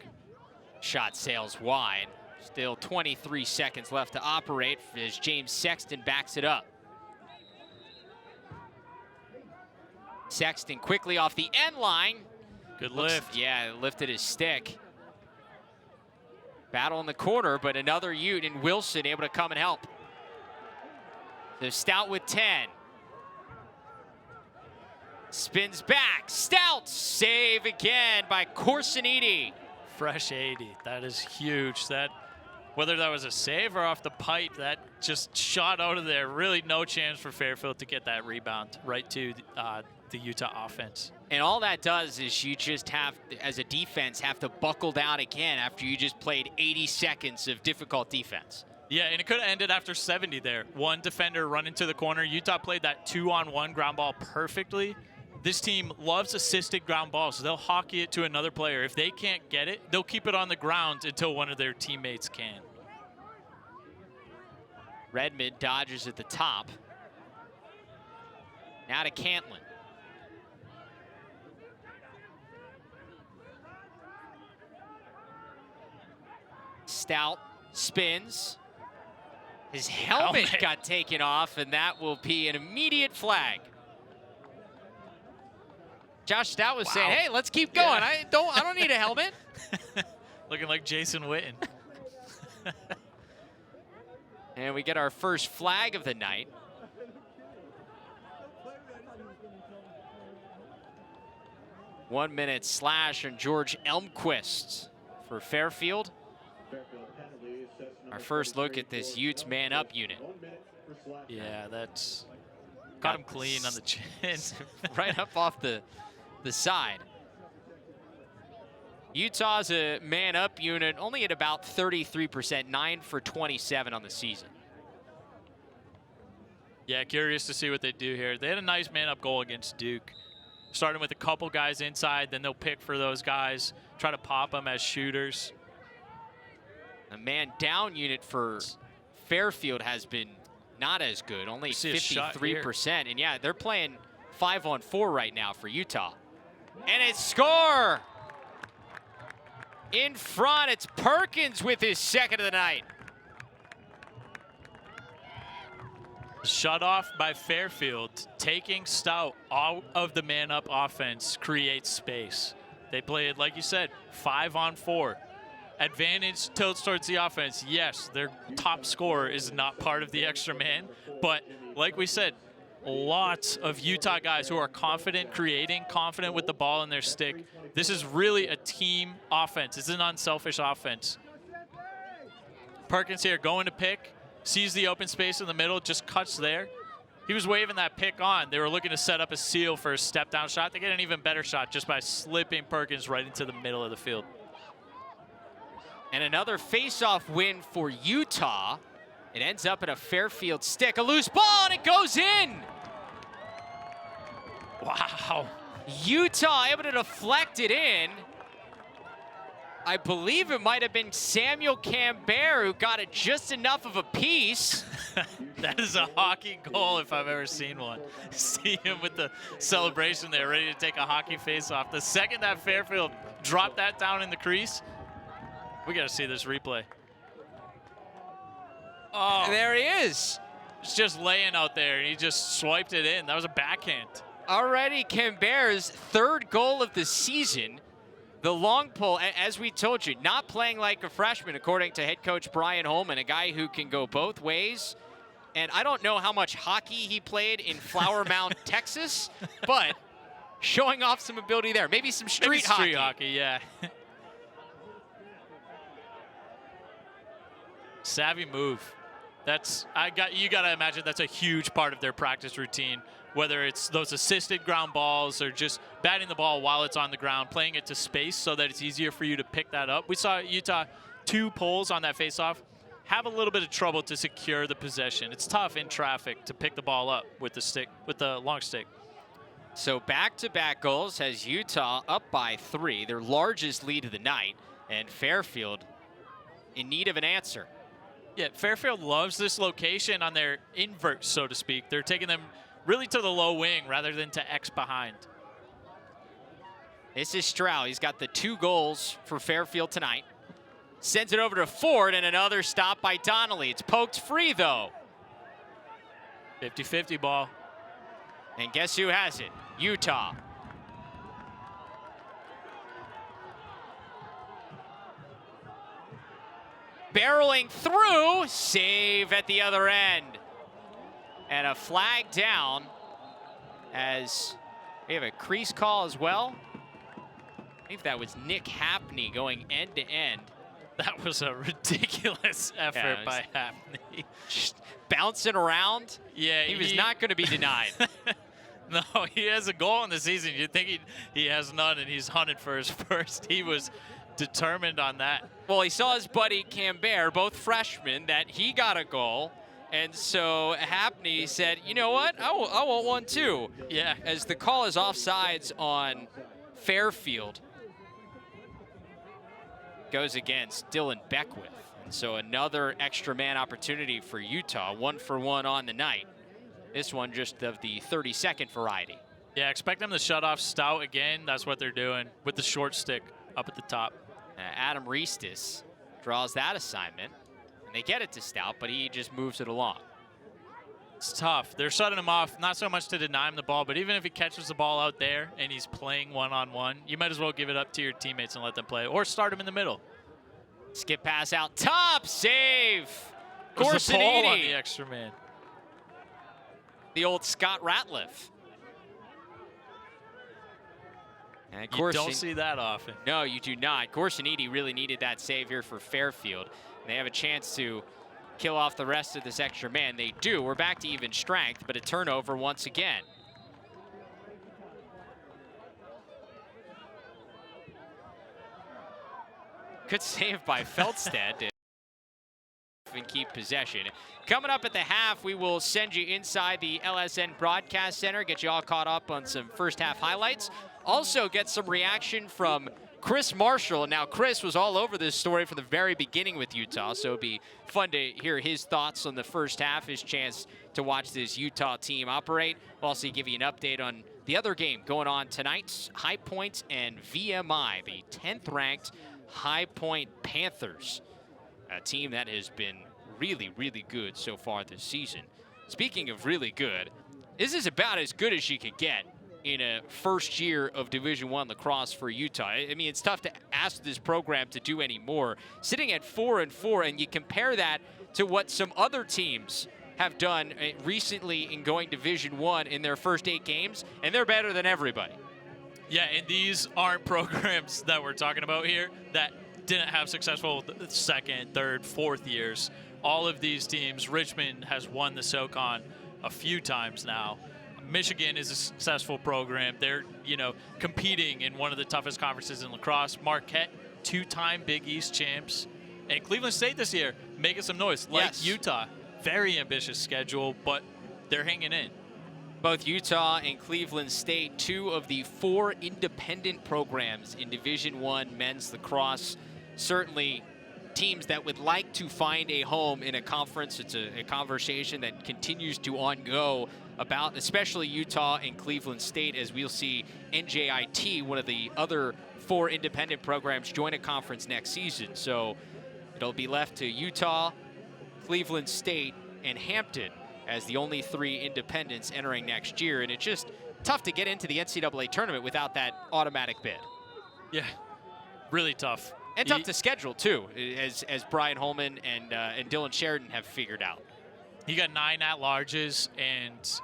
Shot sails wide. Still 23 seconds left to operate as James Sexton backs it up. Sexton quickly off the end line. Good lift. Yeah, lifted his stick. Battle in the corner, but another Ute and Wilson able to come and help. So Stout with 10. Spins back. Stout save again by Corsiniti. Fresh 80. That is huge. Whether that was a save or off the pipe, that just shot out of there. Really no chance for Fairfield to get that rebound right to the Utah offense. And all that does is you just have, as a defense, have to buckle down again after you just played 80 seconds of difficult defense. Yeah, and it could have ended after 70 there. One defender run into the corner. Utah played that 2-on-1 ground ball perfectly. This team loves assisted ground balls, so they'll hockey it to another player. If they can't get it, they'll keep it on the ground until one of their teammates can. Redmond dodges at the top. Now to Cantlin. Stout spins. His helmet got taken off, and that will be an immediate flag. Josh Stout was saying, hey, let's keep going. Yeah. I don't need a helmet. Looking like Jason Witten. And we get our first flag of the night. One minute slash on George Elmquist for Fairfield. Our first look at this Utes man-up unit. Yeah, that's got him clean on the chin. Right up off the side. Utah's a man-up unit, only at about 33%, 9 for 27 on the season. Yeah, curious to see what they do here. They had a nice man-up goal against Duke. Starting with a couple guys inside, then they'll pick for those guys, try to pop them as shooters. A man-down unit for Fairfield has been not as good, only 53%. And yeah, they're playing 5-on-4 right now for Utah. And it's score! In front, it's Perkins with his second of the night. Shut off by Fairfield, taking Stout out of the man-up offense creates space. They played, like you said, 5-on-4. Advantage tilts towards the offense. Yes, their top scorer is not part of the extra man, but like we said, lots of Utah guys who are confident creating, confident with the ball in their stick. This is really a team offense. It's an unselfish offense. Perkins here going to pick, sees the open space in the middle, just cuts there. He was waving that pick on. They were looking to set up a seal for a step-down shot. They get an even better shot just by slipping Perkins right into the middle of the field. And another face-off win for Utah. It ends up in a Fairfield stick. A loose ball, and it goes in! Wow. Utah able to deflect it in. I believe it might have been Samuel Cambert who got it just enough of a piece. That is a hockey goal if I've ever seen one. See him with the celebration there, ready to take a hockey face-off. The second that Fairfield dropped that down in the crease, we got to see this replay. Oh, there he is. It's just laying out there, and he just swiped it in. That was a backhand. Already Cambert's third goal of the season. The long pull, as we told you, not playing like a freshman, according to head coach Brian Holman, a guy who can go both ways. And I don't know how much hockey he played in Flower Mound, Texas, but showing off some ability there. Maybe some street hockey. Street hockey, yeah. Savvy move. You got to imagine that's a huge part of their practice routine, whether it's those assisted ground balls or just batting the ball while it's on the ground, playing it to space so that it's easier for you to pick that up. We saw Utah 2 pulls on that faceoff have a little bit of trouble to secure the possession. It's tough in traffic to pick the ball up with the long stick. So back-to-back goals has Utah up by 3, their largest lead of the night, and Fairfield in need of an answer. Yeah, Fairfield loves this location on their invert, so to speak. They're taking them really to the low wing rather than to X behind. This is Stroud. He's got the 2 goals for Fairfield tonight. Sends it over to Ford, and another stop by Donnelly. It's poked free, though. 50-50 ball. And guess who has it? Utah. Barreling through, save at the other end. And a flag down as we have a crease call as well. I believe that was Nick Hapney going end to end. That was a ridiculous effort by Hapney. Just bouncing around. Yeah, he was not going to be denied. No, he has a goal in the season. You'd think he has none, and he's hunted for his first. He was determined on that. Well, he saw his buddy Cambert, both freshmen, that he got a goal. And so Hapney said, you know what? I want one too. Yeah. As the call is offsides on Fairfield. Goes against Dylan Beckwith. And so another extra man opportunity for Utah, 1-for-1 on the night. This one just of the 32nd variety. Yeah, expect them to shut off Stout again. That's what they're doing with the short stick up at the top. Adam Reistis draws that assignment. And they get it to Stout, but he just moves it along. It's tough. They're shutting him off, not so much to deny him the ball, but even if he catches the ball out there and he's playing one-on-one, you might as well give it up to your teammates and let them play, or start him in the middle. Skip pass out top, save. There's the pole on the extra man. The old Scott Ratliff. And you don't see that often. No, you do not. Corsiniti really needed that save here for Fairfield. And they have a chance to kill off the rest of this extra man. They do. We're back to even strength, but a turnover once again. Good save by Feldstedt to and keep possession. Coming up at the half, we will send you inside the LSN Broadcast Center, get you all caught up on some first half highlights. Also get some reaction from Chris Marshall. Now, Chris was all over this story from the very beginning with Utah, so it'd be fun to hear his thoughts on the first half, his chance to watch this Utah team operate. We'll also give you an update on the other game going on tonight, High Point and VMI, the 10th ranked High Point Panthers, a team that has been really, really good so far this season. Speaking of really good, this is about as good as you could get in a first year of Division I lacrosse for Utah. I mean, it's tough to ask this program to do any more. Sitting at 4-4, and you compare that to what some other teams have done recently in going Division I in their first 8 games, and they're better than everybody. Yeah, and these aren't programs that we're talking about here that didn't have successful second, third, fourth years. All of these teams, Richmond has won the SoCon a few times now. Michigan is a successful program. They're, competing in one of the toughest conferences in lacrosse. Marquette, 2-time Big East champs. And Cleveland State this year making some noise, like yes. Utah. Very ambitious schedule, but they're hanging in. Both Utah and Cleveland State, 2 of the 4 independent programs in Division I men's lacrosse. Certainly teams that would like to find a home in a conference. It's a conversation that continues to ongo about especially Utah and Cleveland State, as we'll see NJIT, one of the other 4 independent programs, join a conference next season. So it'll be left to Utah, Cleveland State, and Hampton as the only 3 independents entering next year. And it's just tough to get into the NCAA tournament without that automatic bid. Yeah, really tough. And tough to schedule, too, as Brian Holman and Dylan Sheridan have figured out. You got 9 at-larges, and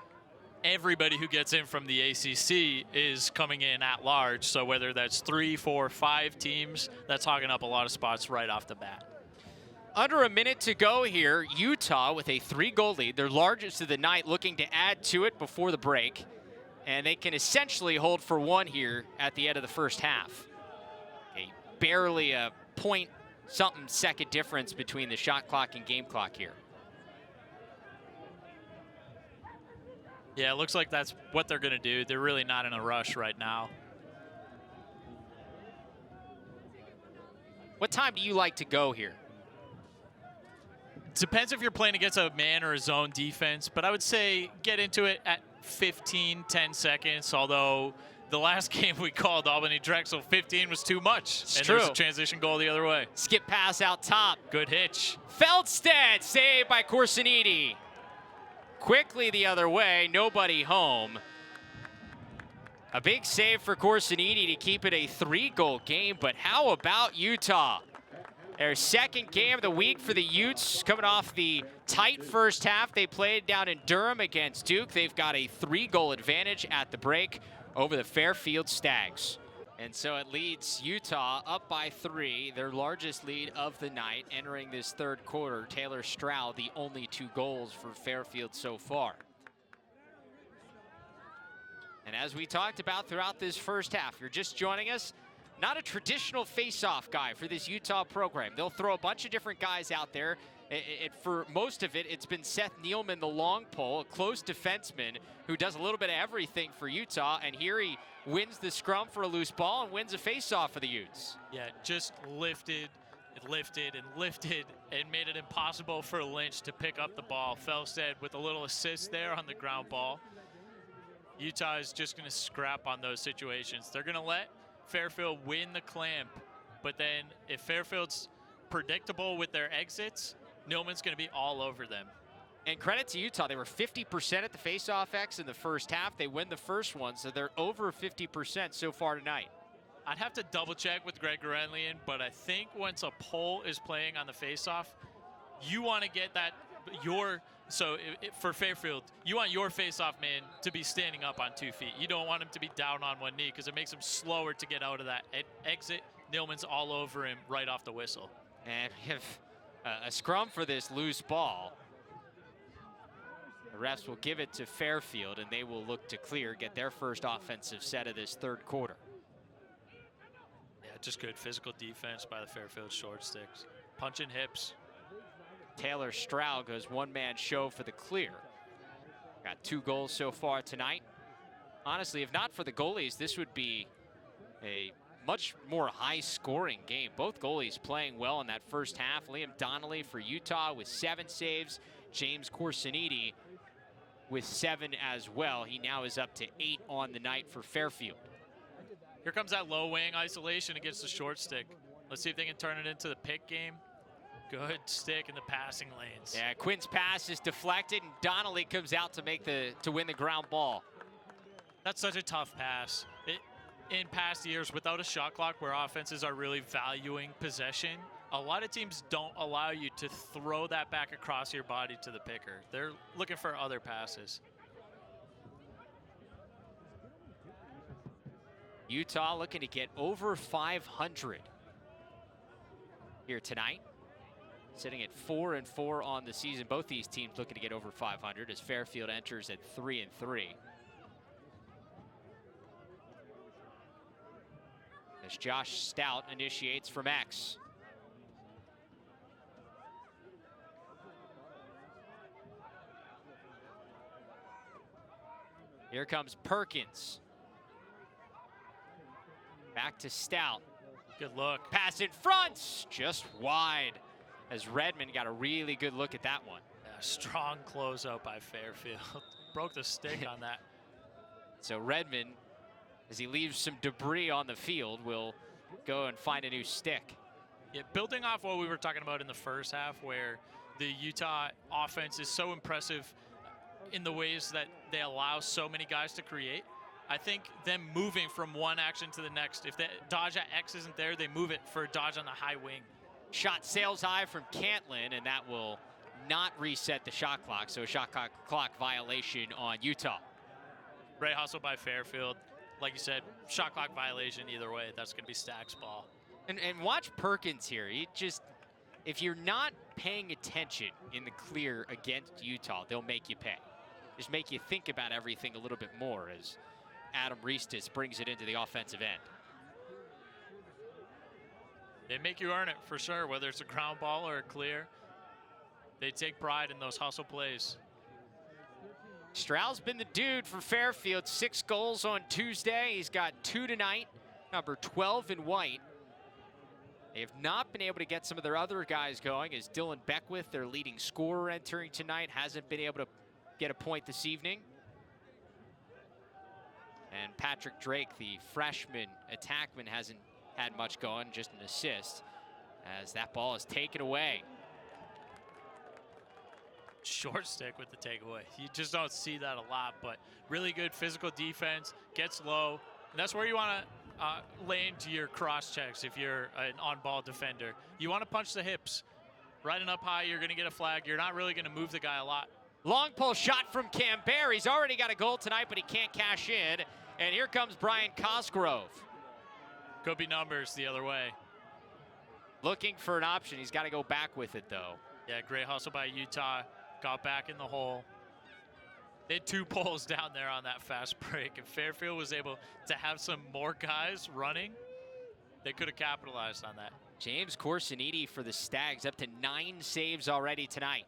everybody who gets in from the ACC is coming in at-large. So whether that's 3, 4, 5 teams, that's hogging up a lot of spots right off the bat. Under a minute to go here. Utah with a 3-goal lead, their largest of the night, looking to add to it before the break. And they can essentially hold for one here at the end of the first half. Barely a point-something second difference between the shot clock and game clock here. Yeah, it looks like that's what they're going to do. They're really not in a rush right now. What time do you like to go here? Depends if you're playing against a man or a zone defense, but I would say get into it at 10 seconds, although the last game we called Albany-Drexel, 15 was too much. It's and true. There's a transition goal the other way. Skip pass out top. Good hitch. Feldstedt saved by Corsiniti. Quickly the other way, nobody home. A big save for Corsiniti to keep it a 3-goal game, but how about Utah? Their second game of the week for the Utes, coming off the tight first half they played down in Durham against Duke. They've got a 3-goal advantage at the break over the Fairfield Stags. And so it leads Utah up by 3, their largest lead of the night, entering this third quarter. Taylor Stroud, the only 2 goals for Fairfield so far. And as we talked about throughout this first half, you're just joining us, not a traditional face-off guy for this Utah program. They'll throw a bunch of different guys out there. For most of it, it's been Seth Nealman, the long pole, a close defenseman who does a little bit of everything for Utah. And here he wins the scrum for a loose ball and wins a face-off for the Utes. Yeah, just lifted and lifted and lifted and made it impossible for Lynch to pick up the ball. Felstead with a little assist there on the ground ball. Utah is just going to scrap on those situations. They're going to let Fairfield win the clamp, but then if Fairfield's predictable with their exits, Nealman's going to be all over them. And credit to Utah, they were 50% at the face-off X in the first half. They win the first one, so they're over 50% so far tonight. I'd have to double check with Greg Gorenlian, but I think once a pole is playing on the face-off, you want to get that for Fairfield, you want your face-off man to be standing up on 2 feet. You don't want him to be down on one knee because it makes him slower to get out of that exit. Nealman's all over him right off the whistle. And we have a scrum for this loose ball. The refs will give it to Fairfield, and they will look to clear, get their first offensive set of this third quarter. Yeah, just good physical defense by the Fairfield short sticks. Punching hips. Taylor Stroud goes one-man show for the clear. Got 2 goals so far tonight. Honestly, if not for the goalies, this would be a much more high-scoring game. Both goalies playing well in that first half. Liam Donnelly for Utah with 7 saves. James Corsiniti with 7 as well. He now is up to 8 on the night for Fairfield. Here comes that low wing isolation against the short stick. Let's see if they can turn it into the pick game. Good stick in the passing lanes. Yeah, Quinn's pass is deflected, and Donnelly comes out to win the ground ball. That's such a tough pass. In past years, without a shot clock where offenses are really valuing possession, a lot of teams don't allow you to throw that back across your body to the picker. They're looking for other passes. Utah looking to get over 500 here tonight. Sitting at 4-4 on the season. Both these teams looking to get over 500 as Fairfield enters at 3-3. As Josh Stout initiates from X. Here comes Perkins. Back to Stout. Good look. Pass in front, just wide. As Redmond got a really good look at that one. Yeah, strong closeout by Fairfield. Broke the stick on that. So Redmond, as he leaves some debris on the field, will go and find a new stick. Yeah, building off what we were talking about in the first half, where the Utah offense is so impressive in the ways that they allow so many guys to create. I think them moving from one action to the next, if the dodge at X isn't there, they move it for a dodge on the high wing. Shot sails high from Cantlin, and that will not reset the shot clock. So a shot clock violation on Utah. Great hustle by Fairfield. Like you said, shot clock violation either way. That's going to be Stack's ball. And watch Perkins here. if you're not paying attention in the clear against Utah, they'll make you pay. Just make you think about everything a little bit more as Adam Reestis brings it into the offensive end. They make you earn it for sure, whether it's a ground ball or a clear. They take pride in those hustle plays. Strahl's been the dude for Fairfield. 6 goals on Tuesday. He's got 2 tonight, number 12 in white. They have not been able to get some of their other guys going, as Dylan Beckwith, their leading scorer entering tonight, hasn't been able to get a point this evening. And Patrick Drake, the freshman attackman, hasn't had much going, just an assist, as that ball is taken away. Short stick with the takeaway. You just don't see that a lot, but really good physical defense, gets low. And that's where you want to lay into your cross checks if you're an on-ball defender. You want to punch the hips. Riding up high, you're going to get a flag. You're not really going to move the guy a lot. Long pull shot from Camber. He's already got a goal tonight, but he can't cash in. And here comes Brian Cosgrove. Could be numbers the other way. Looking for an option. He's got to go back with it, though. Yeah, great hustle by Utah. Got back in the hole. They had 2 poles down there on that fast break, and Fairfield was able to have some more guys running. They could have capitalized on that. James Corsiniti for the Stags, up to 9 saves already tonight.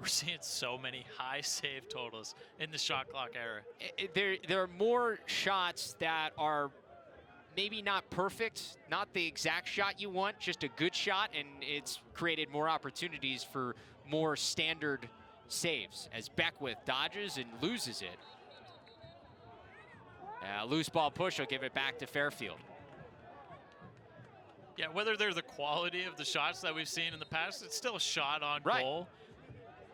We're seeing so many high save totals in the shot clock era. There are more shots that are maybe not perfect, not the exact shot you want, just a good shot, and it's created more opportunities for more standard saves as Beckwith dodges and loses it. Loose ball push will give it back to Fairfield. Yeah, whether they're the quality of the shots that we've seen in the past, it's still a shot on goal.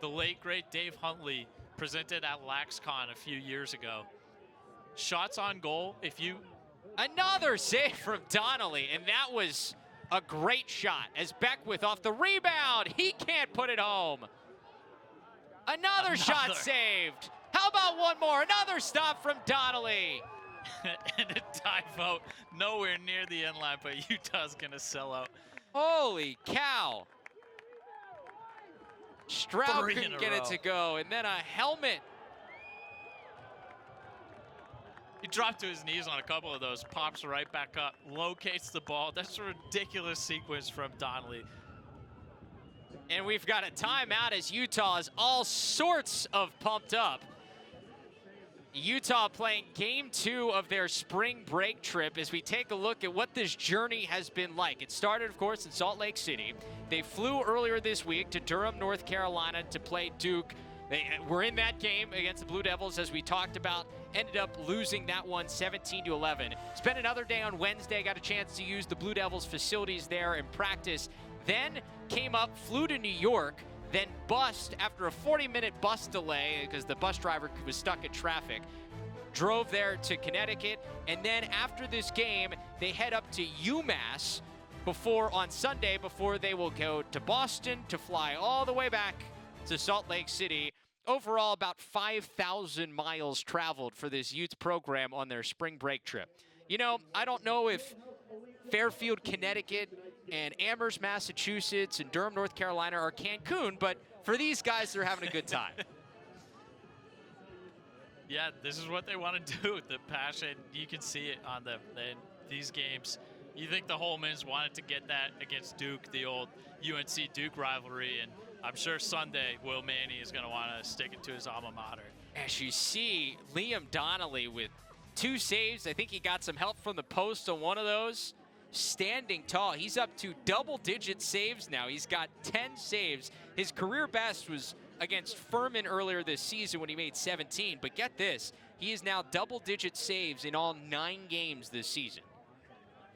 The late, great Dave Huntley presented at LaxCon a few years ago. Shots on goal, if you... Another save from Donnelly, and that was a great shot as Beckwith off the rebound. He can't put it home. Another shot saved. How about one more? Another stop from Donnelly. And a tie vote nowhere near the end line, but Utah's going to sell out. Holy cow. Stroud couldn't get it to go, and then a helmet. He dropped to his knees on a couple of those, pops right back up, locates the ball. That's a ridiculous sequence from Donnelly. And we've got a timeout as Utah is all sorts of pumped up. Utah playing game 2 of their spring break trip as we take a look at what this journey has been like. It started, of course, in Salt Lake City. They flew earlier this week to Durham, North Carolina to play Duke. They were in that game against the Blue Devils, as we talked about. Ended up losing that one 17-11. Spent another day on Wednesday, got a chance to use the Blue Devils facilities there and practice. Then came up, flew to New York, then bust after a 40-minute bus delay because the bus driver was stuck in traffic. Drove there to Connecticut, and then after this game, they head up to UMass on Sunday before they will go to Boston to fly all the way back to Salt Lake City. Overall, about 5,000 miles traveled for this youth program on their spring break trip. You know, I don't know if Fairfield, Connecticut, and Amherst, Massachusetts, and Durham, North Carolina are Cancun, but for these guys, they're having a good time. Yeah, this is what they want to do. The passion, you can see it on them in these games. You think the Holmans wanted to get that against Duke, the old UNC-Duke rivalry, and I'm sure Sunday Will Manny is going to want to stick it to his alma mater. As you see, Liam Donnelly with 2 saves. I think he got some help from the post on one of those. Standing tall. He's up to double-digit saves now. He's got 10 saves. His career best was against Furman earlier this season when he made 17. But get this, he is now double-digit saves in all 9 games this season.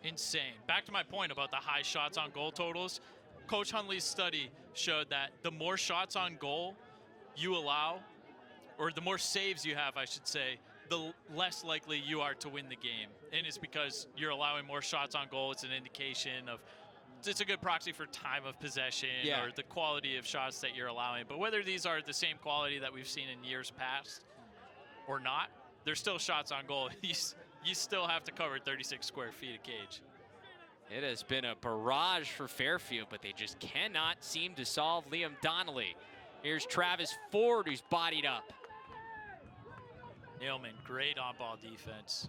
Insane. Back to my point about the high shots on goal totals. Coach Huntley's study showed that the more shots on goal you allow, or the more saves you have, I should say, the less likely you are to win the game. And it's because you're allowing more shots on goal. It's an indication of, it's a good proxy for time of possession or the quality of shots that you're allowing. But whether these are the same quality that we've seen in years past or not, they're still shots on goal. You still have to cover 36 square feet of cage. It has been a barrage for Fairfield, but they just cannot seem to solve Liam Donnelly. Here's Travis Ford, who's bodied up. Nealman, great on-ball defense.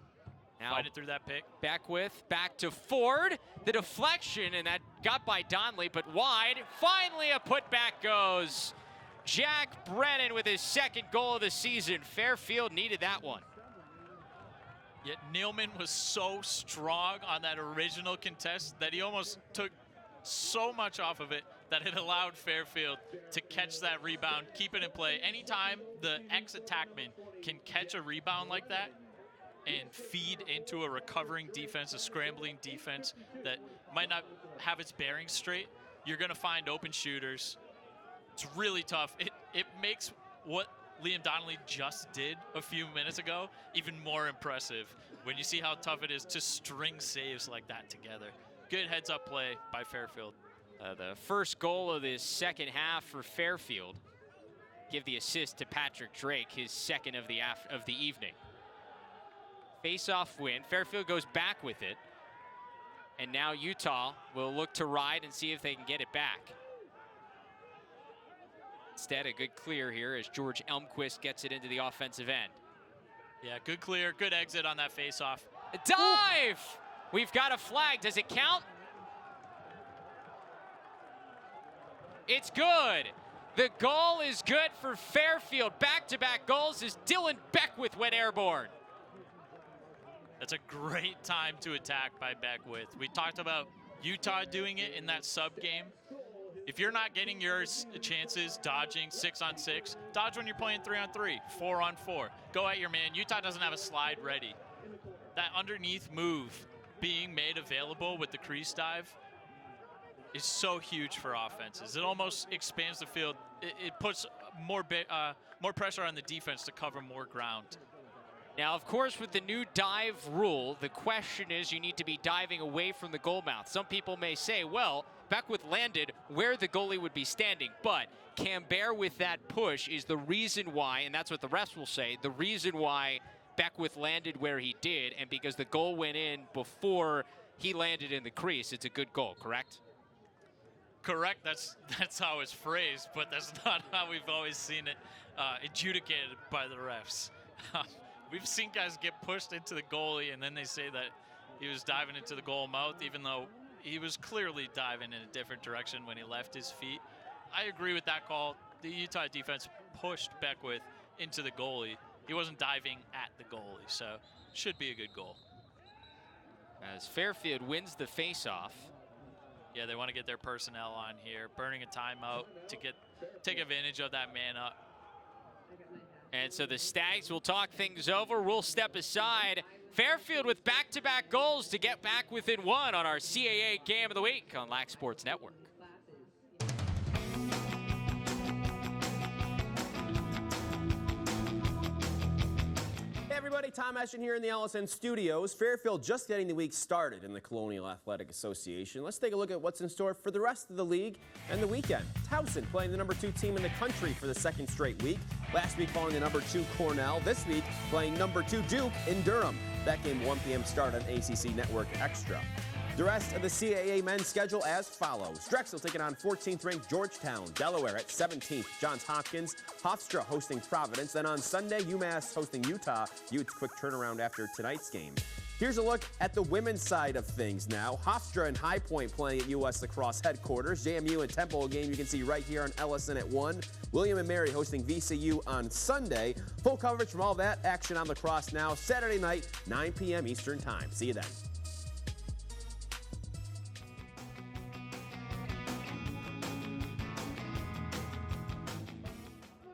Now Fighting through that pick. back to Ford. The deflection, and that got by Donnelly, but wide. Finally, a putback goes. Jack Brennan with his second goal of the season. Fairfield needed that one. Yet Nealman was so strong on that original contest that he almost took so much off of it that it allowed Fairfield to catch that rebound, keep it in play. Anytime the ex-attackman can catch a rebound like that and feed into a recovering defense, a scrambling defense that might not have its bearings straight, you're going to find open shooters. It's really tough. It makes what Liam Donnelly just did a few minutes ago even more impressive when you see how tough it is to string saves like that together. Good heads-up play by Fairfield. The first goal of this second half for Fairfield. Give the assist to Patrick Drake, his second of the evening. Face-off win. Fairfield goes back with it. And now Utah will look to ride and see if they can get it back. Instead, a good clear here as George Elmquist gets it into the offensive end. Yeah, good clear, good exit on that face-off. A dive! Ooh. We've got a flag. Does it count? It's good. The goal is good for Fairfield. Back-to-back goals as Dylan Beckwith went airborne. That's a great time to attack by Beckwith. We talked about Utah doing it in that sub game. If you're not getting your chances dodging 6-on-6, dodge when you're playing 3-on-3, 4-on-4. Go at your man. Utah doesn't have a slide ready. That underneath move being made available with the crease dive is so huge for offenses. It almost expands the field. It puts more pressure on the defense to cover more ground. Now, of course, with the new dive rule, the question is you need to be diving away from the goal mouth. Some people may say, well, Beckwith landed where the goalie would be standing, but Cambert with that push is the reason why, and that's what the refs will say, the reason why Beckwith landed where he did, and because the goal went in before he landed in the crease, it's a good goal, correct? Correct, that's how it's phrased, but that's not how we've always seen it adjudicated by the refs. We've seen guys get pushed into the goalie, and then they say that he was diving into the goal mouth, even though he was clearly diving in a different direction when he left his feet. I agree with that call. The Utah defense pushed Beckwith into the goalie. He wasn't diving at the goalie, so should be a good goal. As Fairfield wins the faceoff. Yeah, they want to get their personnel on here, burning a timeout to take advantage of that man up. And so the Stags will talk things over. We'll step aside. Fairfield with back-to-back goals to get back within one on our CAA Game of the Week on Lax Sports Network. Hey everybody, Tom Eschen here in the LSN studios. Fairfield just getting the week started in the Colonial Athletic Association. Let's take a look at what's in store for the rest of the league and the weekend. Towson playing the #2 team in the country for the second straight week. Last week following the #2 Cornell. This week playing #2 Duke in Durham. That game 1 p.m. start on ACC Network Extra. The rest of the CAA men's schedule as follows. Drexel taking on 14th ranked Georgetown. Delaware at 17th, Johns Hopkins. Hofstra hosting Providence. Then on Sunday, UMass hosting Utah. Utes quick turnaround after tonight's game. Here's a look at the women's side of things now. Hofstra and High Point playing at US Lacrosse headquarters. JMU and Temple, a game you can see right here on LSN at 1. William and Mary hosting VCU on Sunday. Full coverage from all that action on Lacrosse now. Saturday night, 9 p.m. Eastern Time. See you then.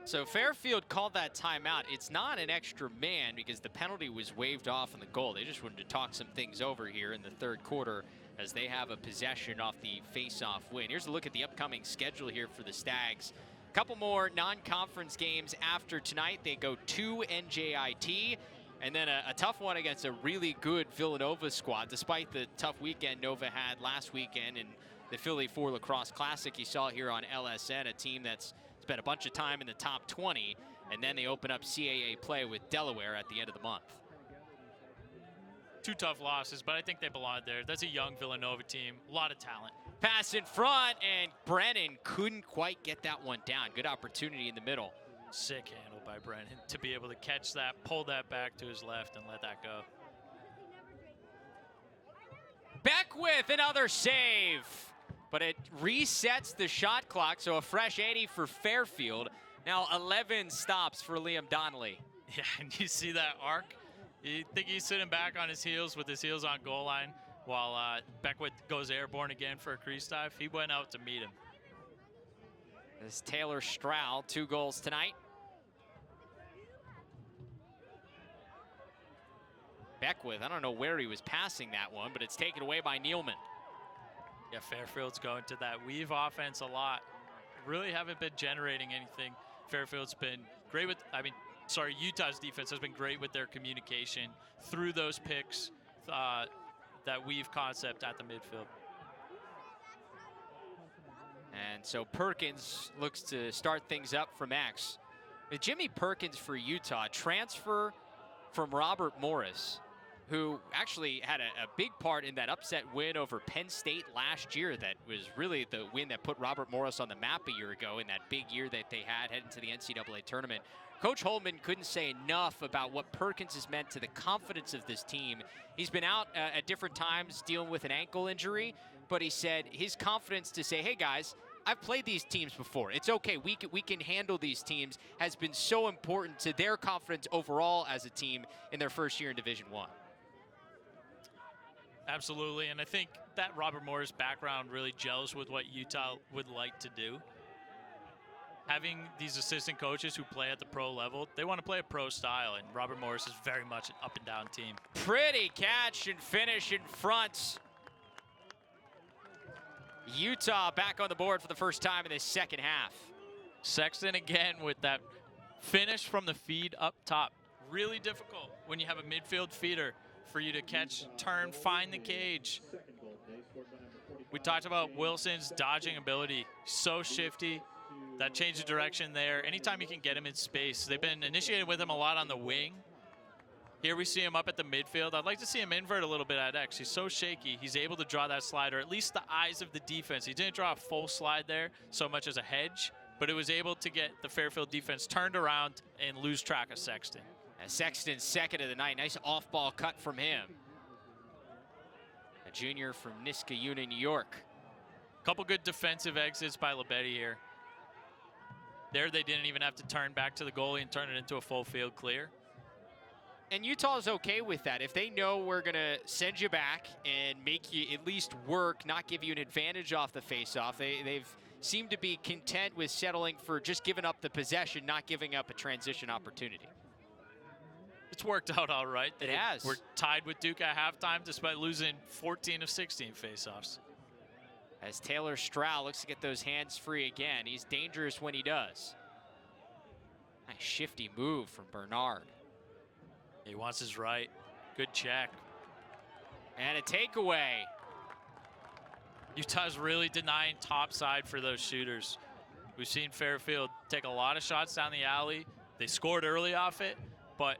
So Fairfield called that timeout. It's not an extra man because the penalty was waived off on the goal. They just wanted to talk some things over here in the third quarter as they have a possession off the face-off win. Here's a look at the upcoming schedule here for the Stags. A couple more non-conference games after tonight. They go to NJIT, and then a tough one against a really good Villanova squad, despite the tough weekend Nova had last weekend in the Philly 4 Lacrosse Classic. You saw here on LSN, a team that's spent a bunch of time in the top 20, and then they open up CAA play with Delaware at the end of the month. two tough losses, but I think they belong there. That's a young Villanova team, a lot of talent. Pass in front, and Brennan couldn't quite get that one down. Good opportunity in the middle. Sick handle by Brennan to be able to catch that, pull that back to his left, and let that go. Beckwith, another save. But it resets the shot clock, so a fresh 80 for Fairfield. Now 11 stops for Liam Donnelly. Yeah, and you see that arc? You think he's sitting back on his heels with his heels on goal line while Beckwith goes airborne again for a crease dive. He went out to meet him. This is Taylor Stroud, 2 goals tonight. Beckwith, I don't know where he was passing that one, but it's taken away by Nealman. Yeah, Fairfield's going to that weave offense a lot. Really haven't been generating anything. Fairfield's been great with, Utah's defense has been great with their communication through those picks, that weave concept at the midfield. And so Perkins looks to start things up from X. With Jimmy Perkins for Utah, transfer from Robert Morris, who actually had a big part in that upset win over Penn State last year. That was really the win that put Robert Morris on the map a year ago in that big year that they had heading to the NCAA tournament. Coach Holman couldn't say enough about what Perkins has meant to the confidence of this team. He's been out at different times dealing with an ankle injury, but he said his confidence to say, hey guys, I've played these teams before. It's okay. We can handle these teams has been so important to their confidence overall as a team in their first year in Division I. Absolutely, and I think that Robert Morris background really gels with what Utah would like to do. Having these assistant coaches who play at the pro level, they want to play a pro style, and Robert Morris is very much an up and down team. Pretty catch and finish in front. Utah back on the board for the first time in the second half. Sexton again with that finish from the feed up top. Really difficult when you have a midfield feeder for you to catch, turn, find the cage. We talked about Wilson's dodging ability. So shifty. That change of direction there. Anytime you can get him in space. They've been initiated with him a lot on the wing. Here we see him up at the midfield. I'd like to see him invert a little bit at X. He's so shaky. He's able to draw that slide, or at least the eyes of the defense. He didn't draw a full slide there so much as a hedge, but it was able to get the Fairfield defense turned around and lose track of Sexton. Sexton's second of the night. Nice off-ball cut from him. A junior from Niskayuna, New York. Couple good defensive exits by Labetti here. There they didn't even have to turn back to the goalie and turn it into a full field clear. And Utah's okay with that. If they know we're going to send you back and make you at least work, not give you an advantage off the faceoff, they've seemed to be content with settling for just giving up the possession, not giving up a transition opportunity. It's worked out all right. It has. We're tied with Duke at halftime despite losing 14 of 16 faceoffs. As Taylor Stroud looks to get those hands free again. He's dangerous when he does. Nice shifty move from Bernard. He wants his right. Good check. And a takeaway. Utah's really denying top side for those shooters. We've seen Fairfield take a lot of shots down the alley. They scored early off it, but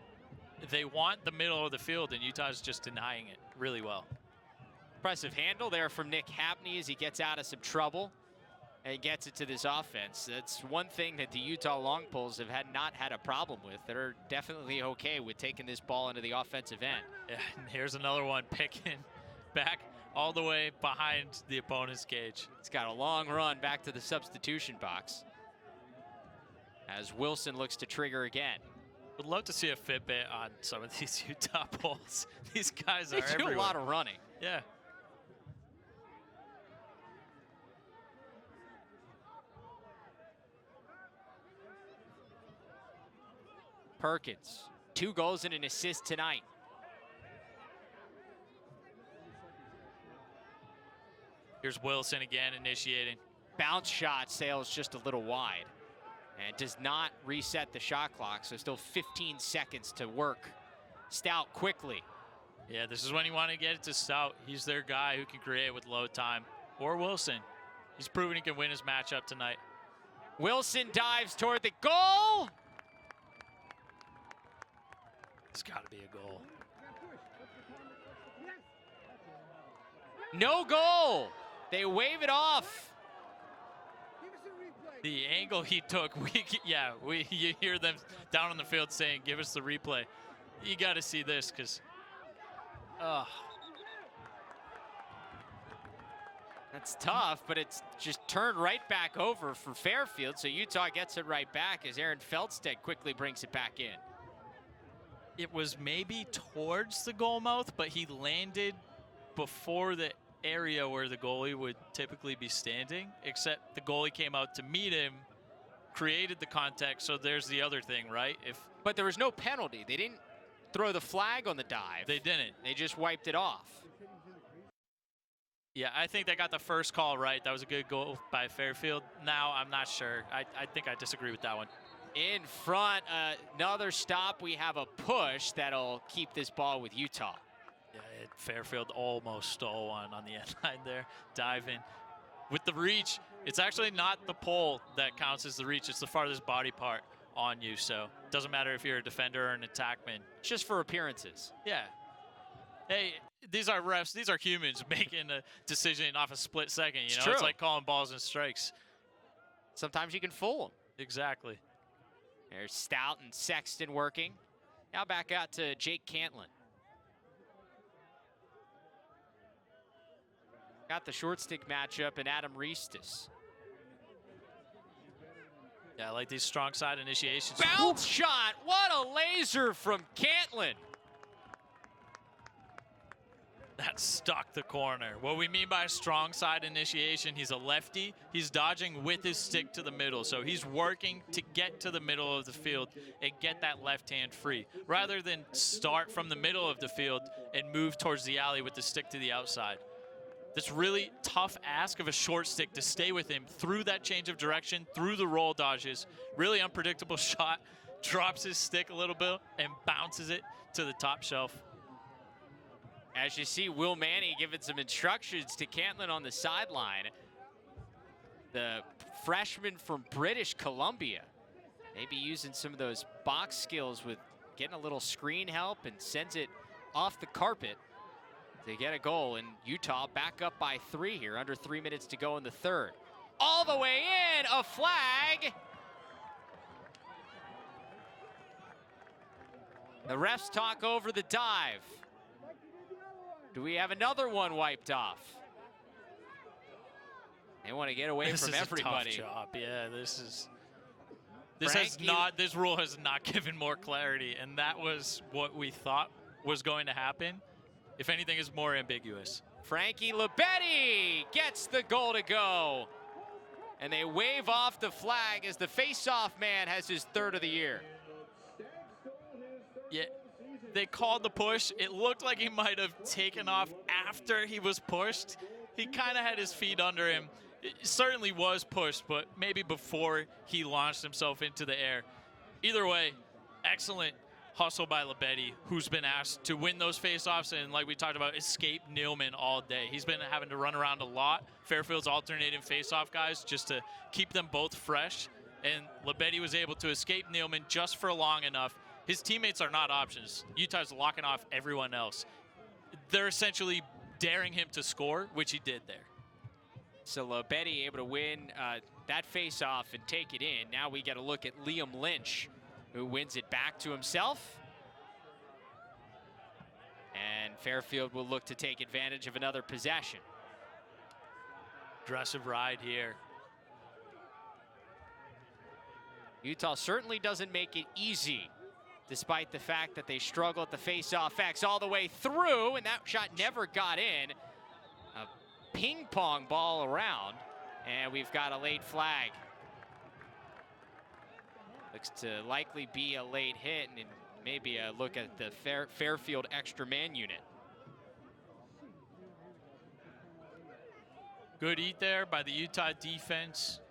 they want the middle of the field, and Utah's just denying it really well. Impressive handle there from Nick Hapney as he gets out of some trouble and gets it to this offense. That's one thing that the Utah long poles have not had a problem with. They're definitely okay with taking this ball into the offensive end. Yeah, and here's another one picking back all the way behind the opponent's cage. It's got a long run back to the substitution box as Wilson looks to trigger again. Would love to see a Fitbit on some of these Utah poles. These guys are They do everywhere. a lot of running. Yeah. Perkins, 2 goals and an assist tonight. Here's Wilson again initiating. Bounce shot sails just a little wide and does not reset the shot clock, so still 15 seconds to work. Stout quickly. Yeah, this is when you want to get it to Stout. He's their guy who can create with low time. Or Wilson. He's proven he can win his matchup tonight. Wilson dives toward the goal. It's got to be a goal. No goal. They wave it off. The angle he took, you hear them down on the field saying, give us the replay. You got to see this because, That's tough, but it's just turned right back over for Fairfield, so Utah gets it right back as Aaron Feldstedt quickly brings it back in. it was maybe towards the goal mouth, but he landed before the area where the goalie would typically be standing, except the goalie came out to meet him, created the contact, so there's the other thing, right? But there was no penalty. They didn't throw the flag on the dive. They didn't. They just wiped it off. Yeah, I think they got the first call right. That was a good goal by Fairfield. Now, I'm not sure. I think I disagree with that one. In front, another stop. We have a push that'll keep this ball with Utah. Yeah, Fairfield almost stole one on the end line there, diving. With the reach, it's actually not the pole that counts as the reach. It's the farthest body part on you. So it doesn't matter if you're a defender or an attackman. Just for appearances. Yeah. Hey, these are refs. These are humans making a decision off a split second. You know, true. It's like calling balls and strikes. Sometimes you can fool them. Exactly. There's Stout and Sexton working. Now back out to Jake Cantlin. Got the short stick matchup and Adam Reestis. Yeah, I like these strong side initiations. Bounce shot! What a laser from Cantlin! That stuck the corner. What we mean by strong side initiation, he's a lefty. He's dodging with his stick to the middle. So he's working to get to the middle of the field and get that left hand free, rather than start from the middle of the field and move towards the alley with the stick to the outside. This really tough ask of a short stick to stay with him through that change of direction, through the roll dodges. Really unpredictable shot. Drops his stick a little bit and bounces it to the top shelf. As you see, Will Manny giving some instructions to Cantlin on the sideline. The freshman from British Columbia. Maybe using some of those box skills with getting a little screen help and sends it off the carpet to get a goal. And Utah back up by 3 here, under 3 minutes to go in the third. All the way in, a flag. The refs talk over the dive. Do we have another one wiped off? They want to get away from everybody. This is a tough job. Yeah, this rule has not given more clarity, and that was what we thought was going to happen. If anything, is more ambiguous. Frankie Labetti gets the goal to go. And they wave off the flag as the face-off man has his third of the year. Yeah, they called the push. It looked like he might have taken off after he was pushed. He kind of had his feet under him. It certainly was pushed, but maybe before he launched himself into the air. Either way, excellent hustle by Labetti, who's been asked to win those faceoffs and, like we talked about, escape Nealman all day. He's been having to run around a lot. Fairfield's alternating faceoff guys just to keep them both fresh, and Labetti was able to escape Nealman just for long enough. His teammates are not options. Utah's locking off everyone else. They're essentially daring him to score, which he did there. So Labetti able to win that faceoff and take it in. Now we got to look at Liam Lynch, who wins it back to himself. And Fairfield will look to take advantage of another possession. Aggressive ride here. Utah certainly doesn't make it easy, despite the fact that they struggle at the face-off X all the way through, and that shot never got in. A ping-pong ball around, and we've got a late flag. Looks to likely be a late hit, and maybe a look at the Fairfield extra man unit. Good eat there by the Utah defense.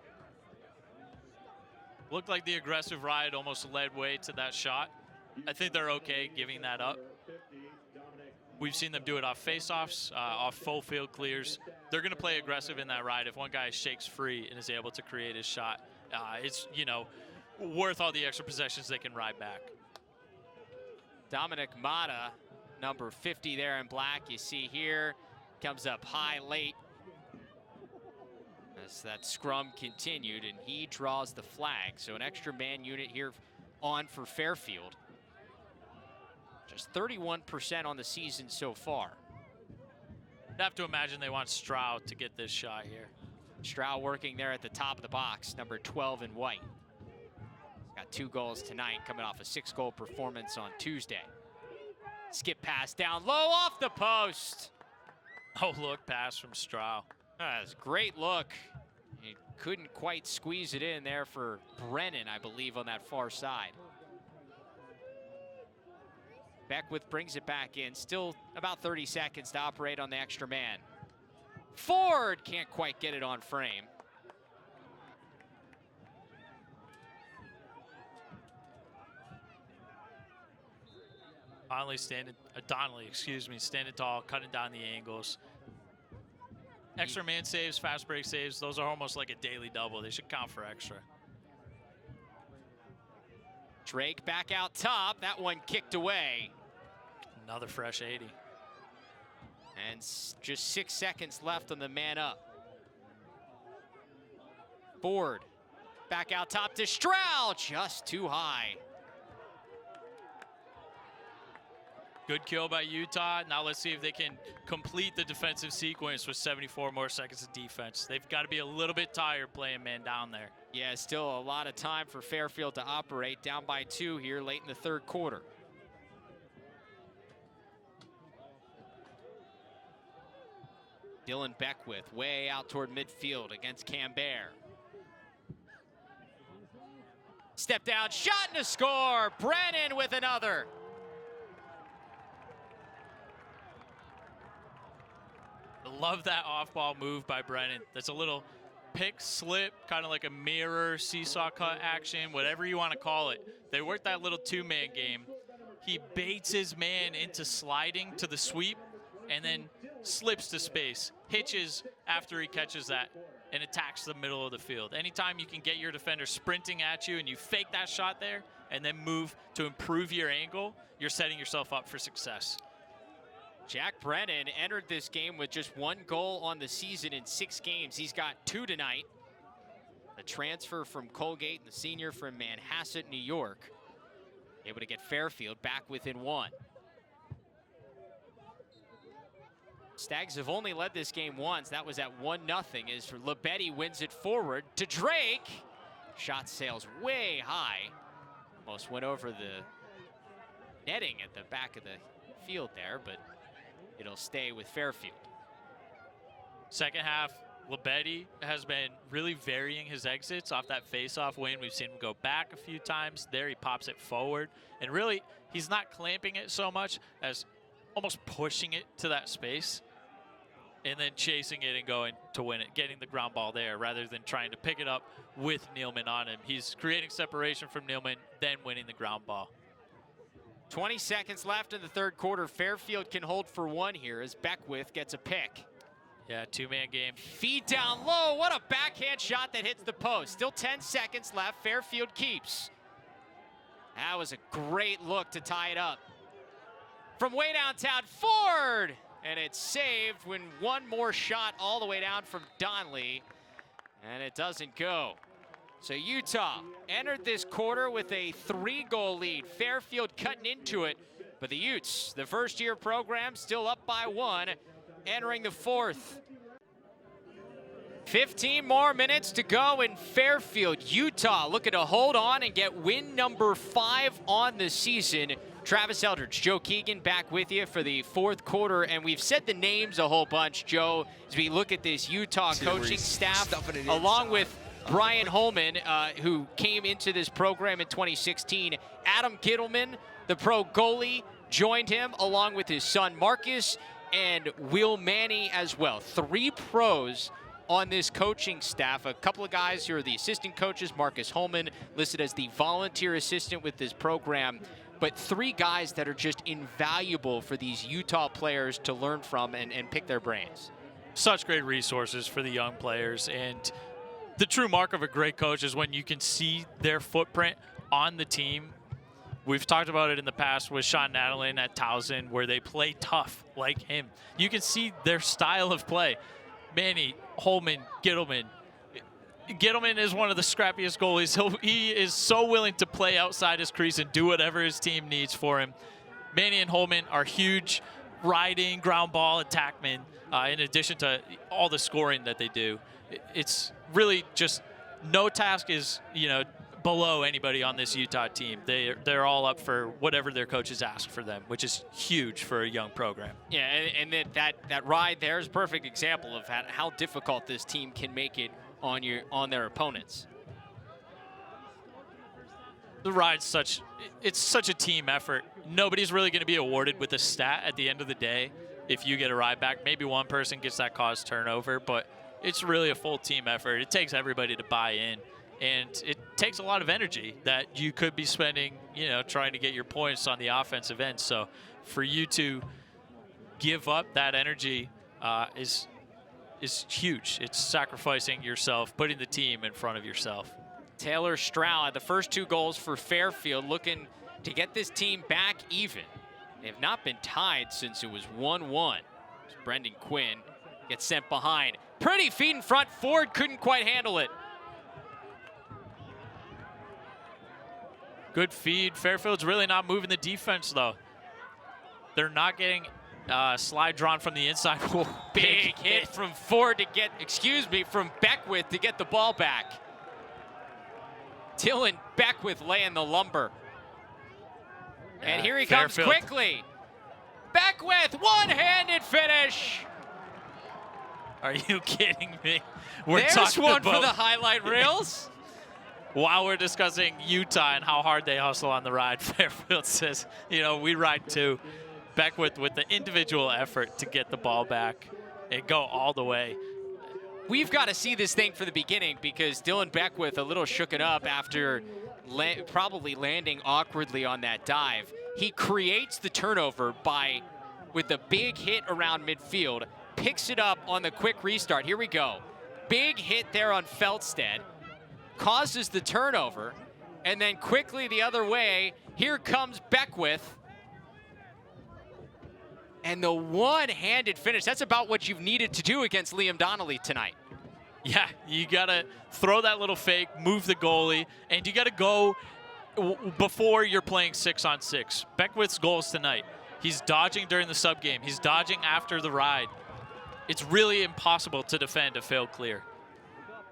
Looked like the aggressive ride almost led way to that shot. I think they're okay giving that up. We've seen them do it off face-offs, off full field clears. They're going to play aggressive in that ride. If one guy shakes free and is able to create his shot, it's, you know, worth all the extra possessions they can ride back. Dominic Mata, number 50 there in black, you see here. comes up high late as that scrum continued, and he draws the flag. So an extra man unit here on for Fairfield. Just 31% on the season so far. I'd have to imagine they want Stroud to get this shot here. Stroud working there at the top of the box, number 12 in white. Got 2 goals tonight, coming off a 6-goal performance on Tuesday. Skip pass down low off the post. Oh, look, pass from Stroud. That's a great look. He couldn't quite squeeze it in there for Brennan, I believe, on that far side. Beckwith brings it back in. Still about 30 seconds to operate on the extra man. Ford can't quite get it on frame. Donnelly standing tall, cutting down the angles. Extra man saves, fast break saves, those are almost like a daily double. They should count for extra. Drake back out top. That one kicked away. Another fresh 80. And just 6 seconds left on the man up. Ford back out top to Stroud, just too high. Good kill by Utah. Now let's see if they can complete the defensive sequence with 74 more seconds of defense. They've got to be a little bit tired playing man down there. Yeah, still a lot of time for Fairfield to operate, down by 2 here late in the 3rd quarter. Dylan Beckwith way out toward midfield against Cambert. Step down, shot and a score. Brennan with another. Love that off-ball move by Brennan. That's a little pick slip, kind of like a mirror, seesaw cut action, whatever you want to call it. They work that little 2-man game. He baits his man into sliding to the sweep and then slips to space, hitches after he catches that, and attacks the middle of the field. Anytime you can get your defender sprinting at you and you fake that shot there and then move to improve your angle, you're setting yourself up for success. Jack Brennan entered this game with just 1 goal on the season in 6 games. He's got 2 tonight. The transfer from Colgate and the senior from Manhasset, New York. Able to get Fairfield back within 1. Stags have only led this game once. That was at 1-0 as Lebetti wins it forward to Drake. Shot sails way high. Almost went over the netting at the back of the field there, but it'll stay with Fairfield. Second half, Lebetti has been really varying his exits off that face-off win. We've seen him go back a few times. There he pops it forward. And really, he's not clamping it so much as almost pushing it to that space and then chasing it and going to win it, getting the ground ball there rather than trying to pick it up with Nealman on him. He's creating separation from Nealman, then winning the ground ball. 20 seconds left in the 3rd quarter. Fairfield can hold for 1 here as Beckwith gets a pick. Yeah, 2-man game. Feed down low. What a backhand shot that hits the post. Still 10 seconds left. Fairfield keeps. That was a great look to tie it up. From way downtown, Ford! And it's saved when 1 more shot all the way down from Donnelly. And it doesn't go. So Utah entered this quarter with a 3-goal lead. Fairfield cutting into it. But the Utes, the first-year program, still up by 1, entering the 4th. 15 more minutes to go in Fairfield. Utah looking to hold on and get win number 5 on the season. Travis Eldridge, Joe Keegan back with you for the 4th quarter. And we've said the names a whole bunch, Joe, as we look at this Utah coaching staff, along with Brian Holman, who came into this program in 2016. Adam Gittleman, the pro goalie, joined him along with his son Marcus and Will Manny as well. 3 pros on this coaching staff. A couple of guys who are the assistant coaches. Marcus Holman listed as the volunteer assistant with this program. But 3 guys that are just invaluable for these Utah players to learn from and pick their brains. Such great resources for the young players. And the true mark of a great coach is when you can see their footprint on the team We've talked about it in the past with Sean Nadalin at Towson, where they play tough like him. You can see their style of play. Manny, Holman, Gittleman. Gittleman is one of the scrappiest goalies. He is so willing to play outside his crease and do whatever his team needs for him. Manny and Holman are huge riding, ground ball attackmen, in addition to all the scoring that they do. It's really just no task is, below anybody on this Utah team. They're all up for whatever their coaches ask for them, which is huge for a young program. Yeah, and that ride there is a perfect example of how difficult this team can make it on their opponents. The ride's such a team effort. Nobody's really going to be awarded with a stat at the end of the day if you get a ride back. Maybe one person gets that caused turnover, but it's really a full team effort. It takes everybody to buy in, and it takes a lot of energy that you could be spending, trying to get your points on the offensive end. So for you to give up that energy is huge. It's sacrificing yourself, putting the team in front of yourself. Taylor Stroud, the first 2 goals for Fairfield, looking to get this team back even. They have not been tied since it was 1-1. Brendan Quinn gets sent behind. Pretty feed in front. Ford couldn't quite handle it. Good feed. Fairfield's really not moving the defense, though. They're not getting slide drawn from the inside. Whoa, Big hit from Ford from Beckwith to get the ball back. Dylan Beckwith laying the lumber. And here he Fairfield comes quickly. Beckwith, one-handed finish. Are you kidding me? There's one for the highlight reels. While we're discussing Utah and how hard they hustle on the ride, Fairfield says, we ride too. Beckwith with the individual effort to get the ball back and go all the way. We've got to see this thing for the beginning, because Dylan Beckwith a little shook it up after probably landing awkwardly on that dive. He creates the turnover with a big hit around midfield, picks it up on the quick restart. Here we go. Big hit there on Feldstedt, causes the turnover, and then quickly the other way, here comes Beckwith. And the one-handed finish, that's about what you've needed to do against Liam Donnelly tonight. Yeah, you got to throw that little fake, move the goalie, and you got to go before you're playing 6-on-6. Beckwith's goals tonight, he's dodging during the sub game. He's dodging after the ride. It's really impossible to defend a failed clear.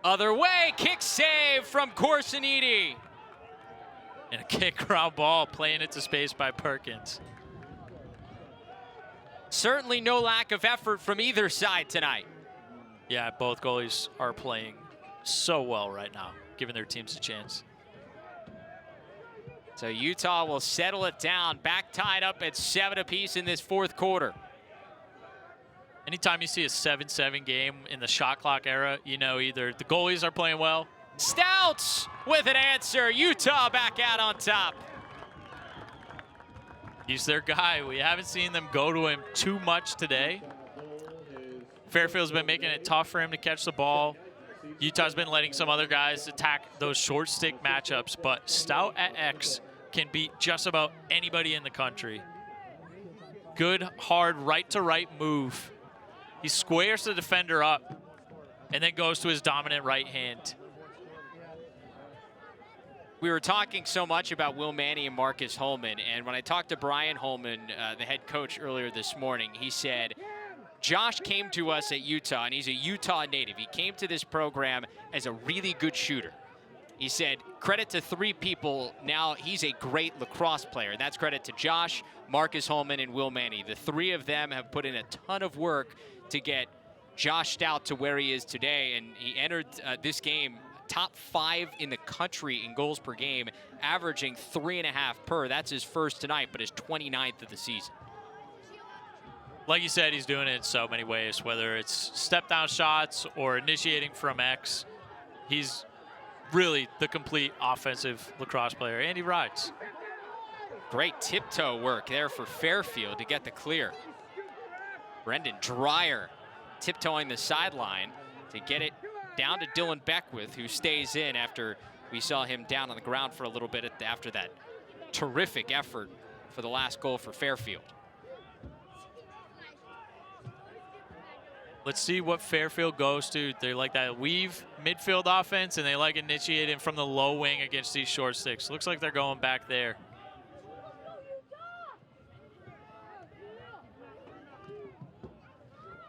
Other way, kick save from Corsiniti. And a kick ground ball, playing it to space by Perkins. Certainly no lack of effort from either side tonight. Yeah, both goalies are playing so well right now, giving their teams a chance. So Utah will settle it down, back tied up at 7 apiece in this 4th quarter. Anytime you see a 7-7 game in the shot clock era, either the goalies are playing well. Stouts with an answer. Utah back out on top. He's their guy. We haven't seen them go to him too much today. Fairfield's been making it tough for him to catch the ball. Utah's been letting some other guys attack those short stick matchups, but Stout at X can beat just about anybody in the country. Good, hard, right-to-right move. He squares the defender up and then goes to his dominant right hand. We were talking so much about Will Manny and Marcus Holman, and when I talked to Brian Holman, the head coach, earlier this morning, he said, Josh came to us at Utah, and he's a Utah native. He came to this program as a really good shooter. He said, credit to 3 people, now he's a great lacrosse player. And that's credit to Josh, Marcus Holman, and Will Manny. The 3 of them have put in a ton of work to get Josh Stout to where he is today, and he entered this game top 5 in the country in goals per game, averaging 3.5 per. That's his first tonight, but his 29th of the season. Like you said, he's doing it in so many ways, whether it's step-down shots or initiating from X. He's really the complete offensive lacrosse player, and he rides. Great tiptoe work there for Fairfield to get the clear. Brendan Dreyer tiptoeing the sideline to get it down to Dylan Beckwith, who stays in after we saw him down on the ground for a little bit after that terrific effort for the last goal for Fairfield. Let's see what Fairfield goes to. They like that weave midfield offense, and they like initiating from the low wing against these short sticks. Looks like they're going back there.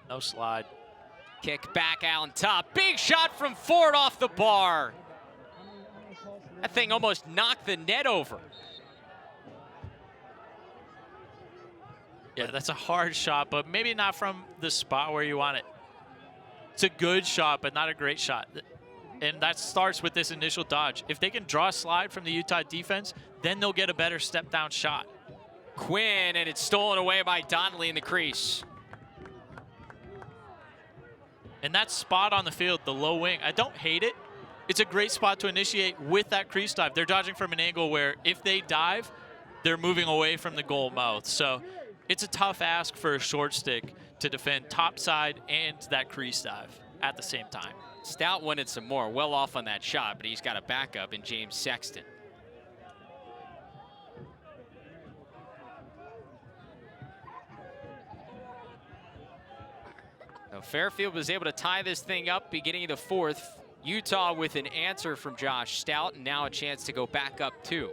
No slide. Kick back out on top. Big shot from Ford off the bar. That thing almost knocked the net over. Yeah, that's a hard shot, but maybe not from the spot where you want it. It's a good shot, but not a great shot. And that starts with this initial dodge. If they can draw a slide from the Utah defense, then they'll get a better step down shot. Quinn, and it's stolen away by Donnelly in the crease. And that spot on the field, the low wing, I don't hate it. It's a great spot to initiate with that crease dive. They're dodging from an angle where if they dive, they're moving away from the goal mouth. So it's a tough ask for a short stick to defend top side and that crease dive at the same time. Stout wanted some more. Well off on that shot, but he's got a backup in James Sexton. Now Fairfield was able to tie this thing up beginning of the fourth. Utah with an answer from Josh Stout, and now a chance to go back up two.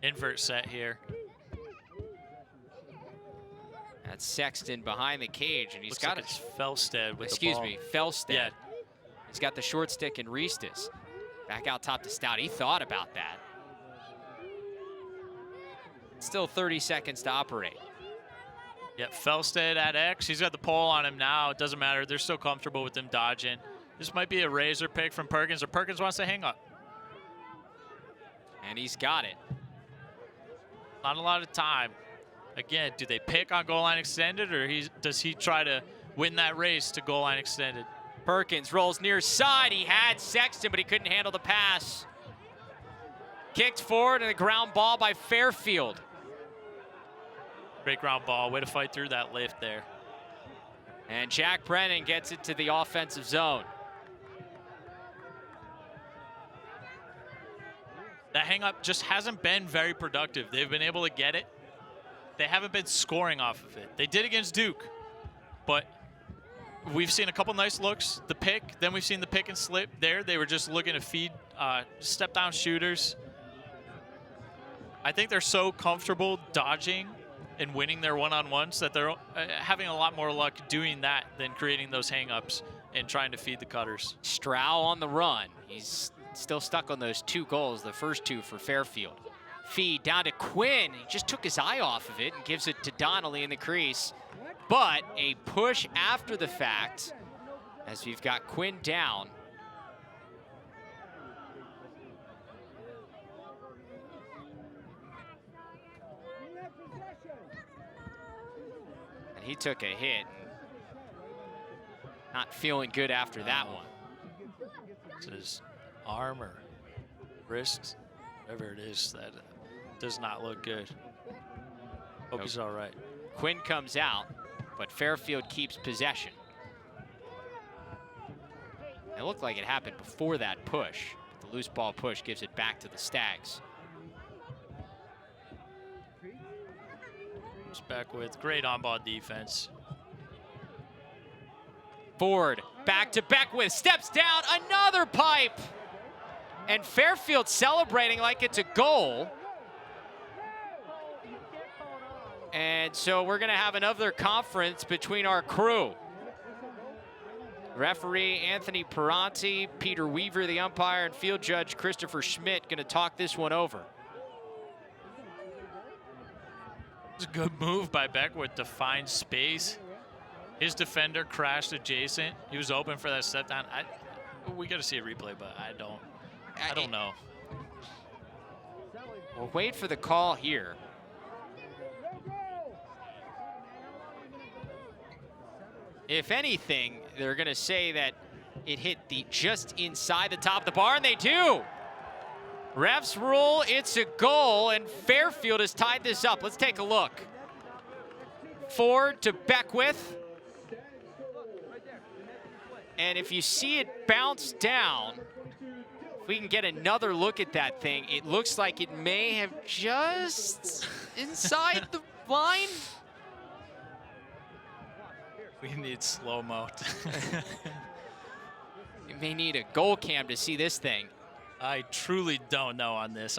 Invert set here. That's Sexton behind the cage, and he's Looks got like it's Felstead with excuse the ball. me, Felstead. Yeah. He's got the short stick and Reestis. Back out top to Stout. He thought about that. Still 30 seconds to operate. Yep, Felstead at X. He's got the pole on him now. It doesn't matter. They're still comfortable with him dodging. This might be a razor pick from Perkins, or Perkins wants to hang up. And he's got it. Not a lot of time. Again, do they pick on goal line extended, or does he try to win that race to goal line extended? Perkins rolls near side. He had Sexton, but he couldn't handle the pass. Kicked forward and a ground ball by Fairfield. Great ground ball. Way to fight through that lift there. And Jack Brennan gets it to the offensive zone. That hang up just hasn't been very productive. They've been able to get it. They haven't been scoring off of it. They did against Duke, but we've seen a couple nice looks. The pick, then we've seen the pick and slip there. They were just looking to feed step down shooters. I think they're so comfortable dodging and winning their one-on-ones that they're having a lot more luck doing that than creating those hang-ups and trying to feed the cutters. Strow on the run. He's still stuck on those two goals, the first two for Fairfield. Feed down to Quinn. He just took his eye off of it and gives it to Donnelly in the crease. But a push after the fact, as we've got Quinn down. And he took a hit. Not feeling good after that one. It's his arm or wrist, whatever it is, that does not look good. Hope he's all right. Quinn comes out, but Fairfield keeps possession. It looked like it happened before that push. The loose ball push gives it back to the Stags. Just back with great on-ball defense. Ford back to Beckwith, steps down, another pipe. And Fairfield celebrating like it's a goal. And so we're gonna have another conference between our crew. Referee Anthony Peranti, Peter Weaver, the umpire, and field judge Christopher Schmidt gonna talk this one over. It's a good move by Beckwith to find space. His defender crashed adjacent. He was open for that step down. We got to see a replay, but I don't know. We'll wait for the call here. If anything, they're going to say that it hit just inside the top of the bar, and they do. Refs rule it's a goal, and Fairfield has tied this up. Let's take a look. Ford to Beckwith. And if you see it bounce down, If we can get another look at that thing, it looks like it may have just inside the line. We need slow-mo. You may need a goal cam to see this thing. I truly don't know on this.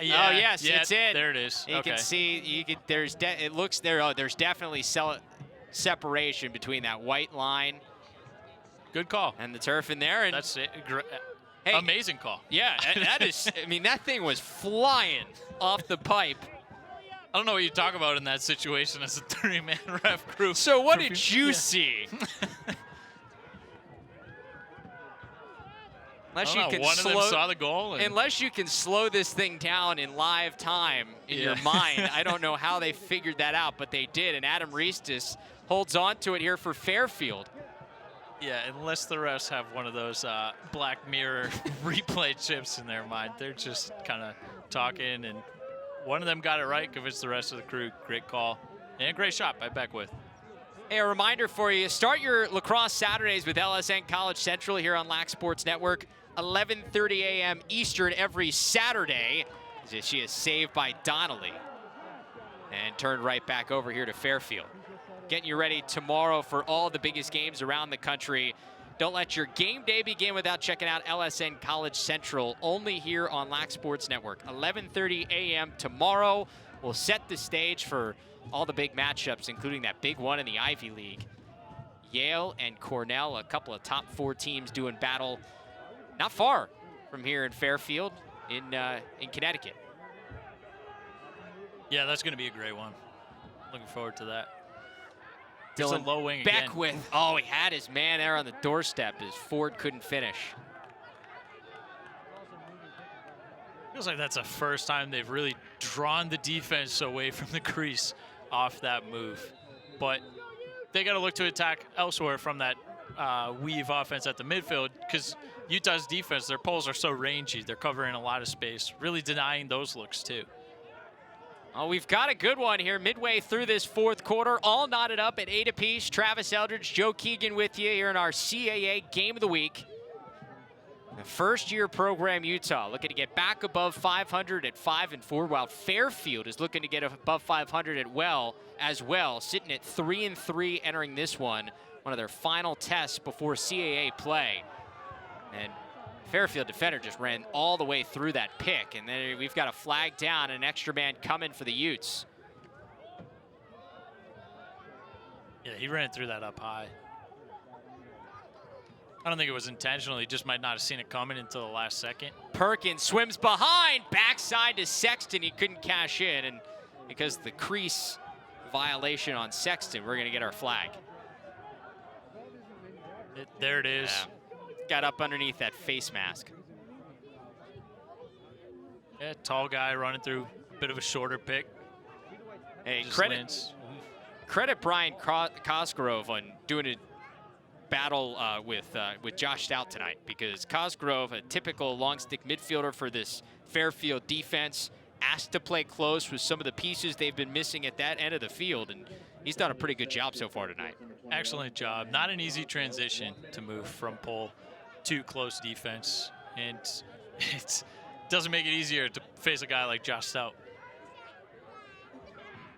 Yeah, oh yes, yeah, it's in. There it is. You can see. There's. It looks there. Oh, there's definitely separation between that white line. Good call. And the turf in there. And that's it. Hey, amazing call. Yeah, that is. I mean, that thing was flying off the pipe. I don't know what you talk about in that situation as a 3-man ref crew. So what did you see? Unless you can one of them saw the goal. Unless you can slow this thing down in live time in your mind, I don't know how they figured that out, but they did. And Adam Reestis holds on to it here for Fairfield. Yeah, unless the refs have one of those Black Mirror replay chips in their mind. They're just kind of talking, and one of them got it right, convinced the rest of the crew. Great call. And a great shot by Beckwith. Hey, a reminder for you, start your lacrosse Saturdays with LSN College Central here on Lax Sports Network. 11:30 a.m. Eastern every Saturday. She is saved by Donnelly and turned right back over here to Fairfield. Getting you ready tomorrow for all the biggest games around the country. Don't let your game day begin without checking out LSN College Central, only here on Lax Sports Network. 11:30 a.m. tomorrow. We'll set the stage for all the big matchups, including that big one in the Ivy League. Yale and Cornell, a couple of top 4 teams doing battle not far from here in Fairfield in Connecticut. Yeah, that's going to be a great one. Looking forward to that. Dylan low wing Beckwith. Again. Oh, he had his man there on the doorstep as Ford couldn't finish. Feels like that's the first time they've really drawn the defense away from the crease off that move. But they got to look to attack elsewhere from that weave offense at the midfield, because Utah's defense, their poles are so rangy. They're covering a lot of space, really denying those looks too. Oh, we've got a good one here midway through this 4th quarter, all knotted up at 8 apiece. Travis Eldridge, Joe Keegan with you here in our CAA Game of the Week. The first-year program Utah looking to get back above 500 at 5-4, while Fairfield is looking to get above 500 as well, sitting at 3-3 entering this one of their final tests before CAA play. And Fairfield defender just ran all the way through that pick, and then we've got a flag down and an extra man coming for the Utes. Yeah, he ran through that up high. I don't think it was intentional. He just might not have seen it coming until the last second. Perkins swims behind, backside to Sexton. He couldn't cash in, and because of the crease violation on Sexton, we're going to get our flag. There it is. Yeah. Got up underneath that face mask. Yeah, tall guy running through a bit of a shorter pick. Hey, credit Brian Cosgrove on doing a battle with Josh Stout tonight, because Cosgrove, a typical long stick midfielder for this Fairfield defense, asked to play close with some of the pieces they've been missing at that end of the field, and he's done a pretty good job so far tonight. Excellent job. Not an easy transition to move from pole to close defense, and it doesn't make it easier to face a guy like Josh Stout.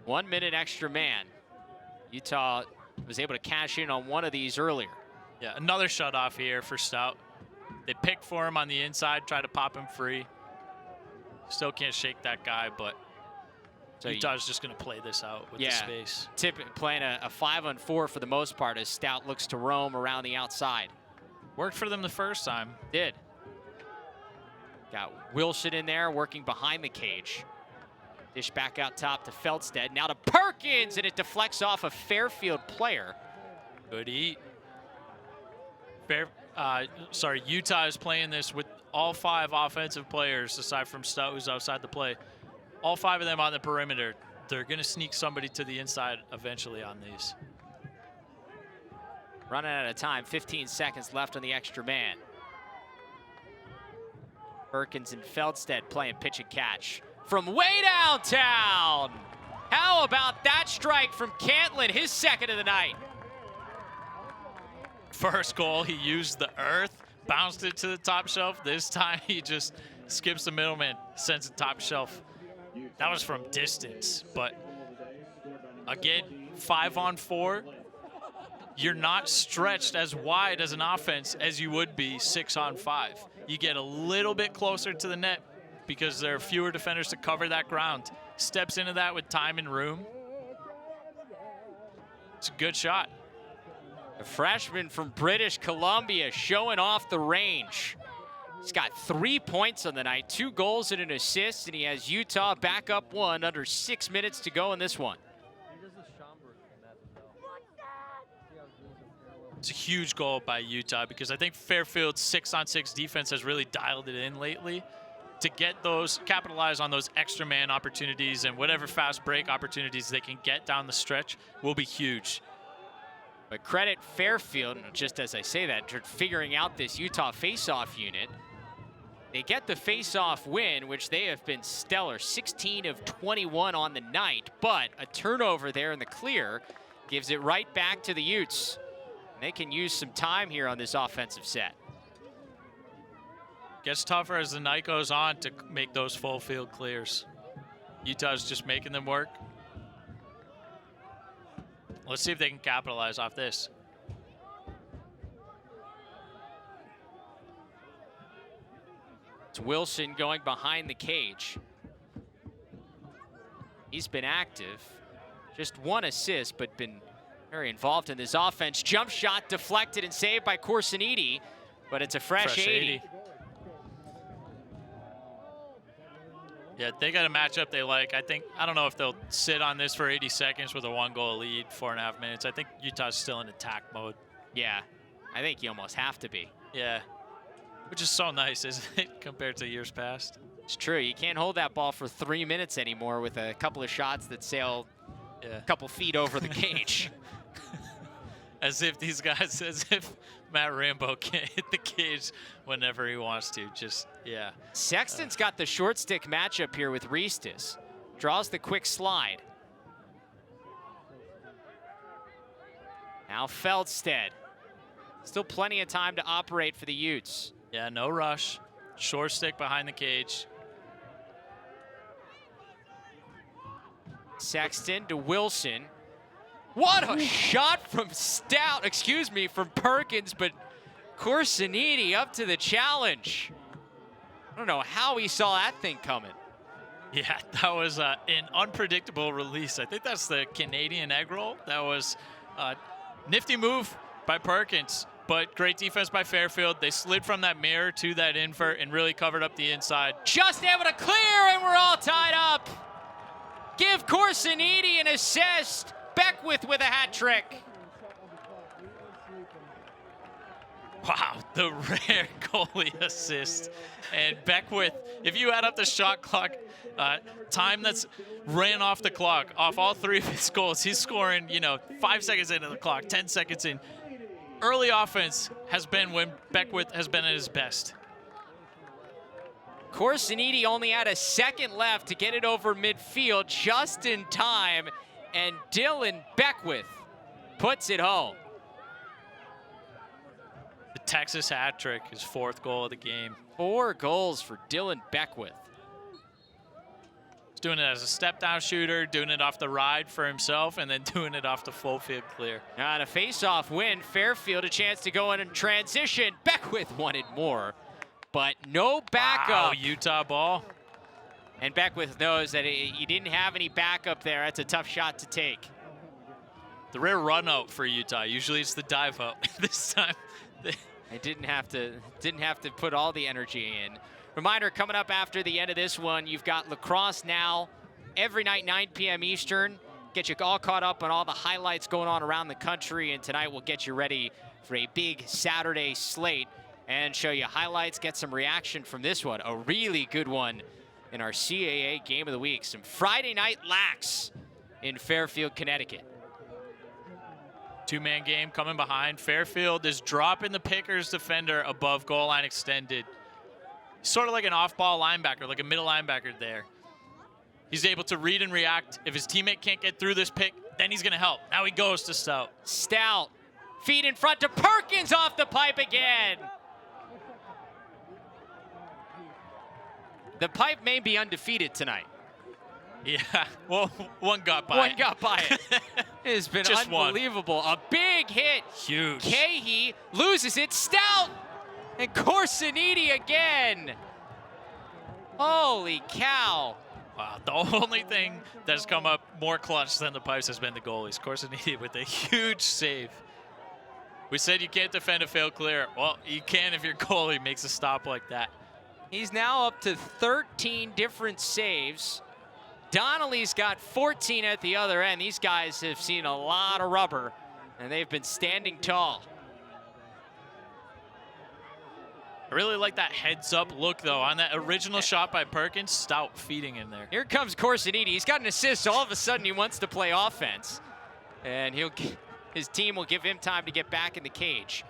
1 minute extra man. Utah was able to cash in on one of these earlier. Yeah, another shut off here for Stout. They pick for him on the inside, try to pop him free. Still can't shake that guy, but so Utah's just going to play this out with the space. Playing a 5-on-4 for the most part as Stout looks to roam around the outside. Worked for them the first time. Did. Got Wilson in there working behind the cage. Dish back out top to Feldstedt. Now to Perkins, and it deflects off a Fairfield player. Good eat. Utah is playing this with all 5 offensive players, aside from Stout, who's outside the play. All 5 of them on the perimeter. They're going to sneak somebody to the inside eventually on these. Running out of time, 15 seconds left on the extra man. Perkins and Feldstedt playing pitch and catch from way downtown. How about that strike from Cantlin, his second of the night? First goal, he used the earth, bounced it to the top shelf. This time he just skips the middleman, sends it top shelf. That was from distance, but again, 5-on-4. You're not stretched as wide as an offense as you would be 6-on-5. You get a little bit closer to the net because there are fewer defenders to cover that ground. Steps into that with time and room. It's a good shot. A freshman from British Columbia showing off the range. He's got 3 points on the night, 2 goals and an assist, and he has Utah back up 1 under 6 minutes to go in this one. It's a huge goal by Utah because I think Fairfield's 6-on-6 defense has really dialed it in lately to get those, capitalize on those extra man opportunities, and whatever fast break opportunities they can get down the stretch will be huge. But credit Fairfield, just as I say that, for figuring out this Utah face-off unit. They get the face-off win, which they have been stellar, 16 of 21 on the night, but a turnover there in the clear gives it right back to the Utes. They can use some time here on this offensive set. Gets tougher as the night goes on to make those full field clears. Utah's just making them work. Let's see if they can capitalize off this. It's Wilson going behind the cage. He's been active, just 1 assist, but been very involved in this offense. Jump shot deflected and saved by Corsiniti, but it's a fresh 80. Yeah, they got a matchup they like. I don't know if they'll sit on this for 80 seconds with a 1-goal lead, 4.5 minutes. I think Utah's still in attack mode. Yeah, I think you almost have to be. Yeah, which is so nice, isn't it, compared to years past? It's true. You can't hold that ball for 3 minutes anymore with a couple of shots that sail a couple feet over the cage. As if these guys, as if Matt Rambo can't hit the cage whenever he wants to. Just, yeah. Sexton's got the short stick matchup here with Ristis. Draws the quick slide. Now Feldstead. Still plenty of time to operate for the Utes. Yeah, no rush. Short stick behind the cage. Sexton to Wilson. What a shot from from Perkins, but Corsiniti up to the challenge. I don't know how he saw that thing coming. Yeah, that was an unpredictable release. I think that's the Canadian egg roll. That was a nifty move by Perkins, but great defense by Fairfield. They slid from that mirror to that invert and really covered up the inside. Just able to clear, and we're all tied up. Give Corsiniti an assist. Beckwith with a hat trick. Wow, the rare goalie assist. And Beckwith, if you add up the shot clock, time that's ran off the clock, off all 3 of his goals, he's scoring, 5 seconds into the clock, 10 seconds in. Early offense has been when Beckwith has been at his best. Corsiniti only had a second left to get it over midfield just in time, and Dylan Beckwith puts it home. The Texas hat trick, his 4th goal of the game. 4 goals for Dylan Beckwith. He's doing it as a step-down shooter, doing it off the ride for himself, and then doing it off the full field clear. On a face-off win, Fairfield a chance to go in and transition. Beckwith wanted more, but no backup. Wow, Utah ball. And Beckwith knows that he didn't have any backup there. That's a tough shot to take. The rare run out for Utah. Usually it's the dive out. This time they didn't have to put all the energy in. Reminder, coming up after the end of this one, you've got Lacrosse now every night, 9 p.m. Eastern. Get you all caught up on all the highlights going on around the country, and tonight we'll get you ready for a big Saturday slate and show you highlights, get some reaction from this one. A really good one in our CAA Game of the Week. Some Friday night Lax in Fairfield, Connecticut. 2-man game coming behind. Fairfield is dropping the Pickers defender above goal line extended. Sort of like an off-ball linebacker, like a middle linebacker there. He's able to read and react. If his teammate can't get through this pick, then he's going to help. Now he goes to Stout. Stout, feed in front to Perkins off the pipe again. The pipe may be undefeated tonight. Yeah, well, one got by One got by it. It has been Just unbelievable. A big hit. Huge. Cahey loses it. Stout and Corsiniti again. Holy cow. Wow, the only thing that's come up more clutch than the pipes has been the goalies. Corsiniti with a huge save. We said you can't defend a failed clear. Well, you can if your goalie makes a stop like that. He's now up to 13 different saves. Donnelly's got 14 at the other end. These guys have seen a lot of rubber, and they've been standing tall. I really like that heads-up look, though. On that original shot by Perkins, Stout feeding in there. Here comes Corsiniti. He's got an assist. All of a sudden, he wants to play offense, and his team will give him time to get back in the cage.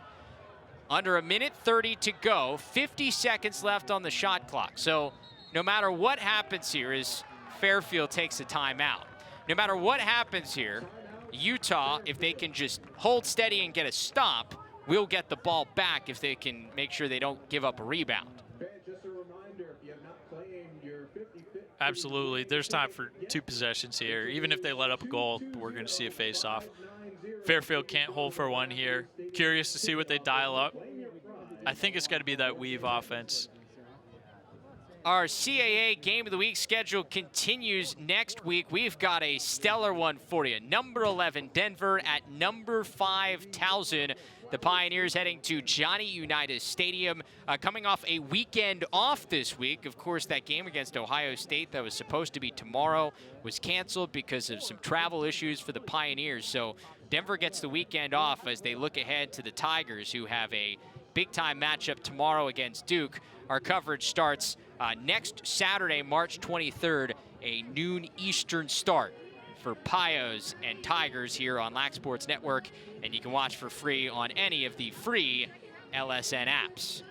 Under 1:30 to go, 50 seconds left on the shot clock. So no matter what happens here is Fairfield takes a timeout. No matter what happens here, Utah, if they can just hold steady and get a stop, will get the ball back if they can make sure they don't give up a rebound. Absolutely. There's time for 2 possessions here. Even if they let up a goal, we're going to see a face-off. Fairfield can't hold for one here. Curious to see what they dial up. I think it's got to be that weave offense. Our CAA Game of the Week schedule continues next week. We've got a stellar one for you. Number 11, Denver at number 5, Towson. The Pioneers heading to Johnny Unitas Stadium, coming off a weekend off this week. Of course, that game against Ohio State that was supposed to be tomorrow was canceled because of some travel issues for the Pioneers. So Denver gets the weekend off as they look ahead to the Tigers, who have a big-time matchup tomorrow against Duke. Our coverage starts next Saturday, March 23rd, a noon Eastern start for Pios and Tigers here on Lax Sports Network, and you can watch for free on any of the free LSN apps.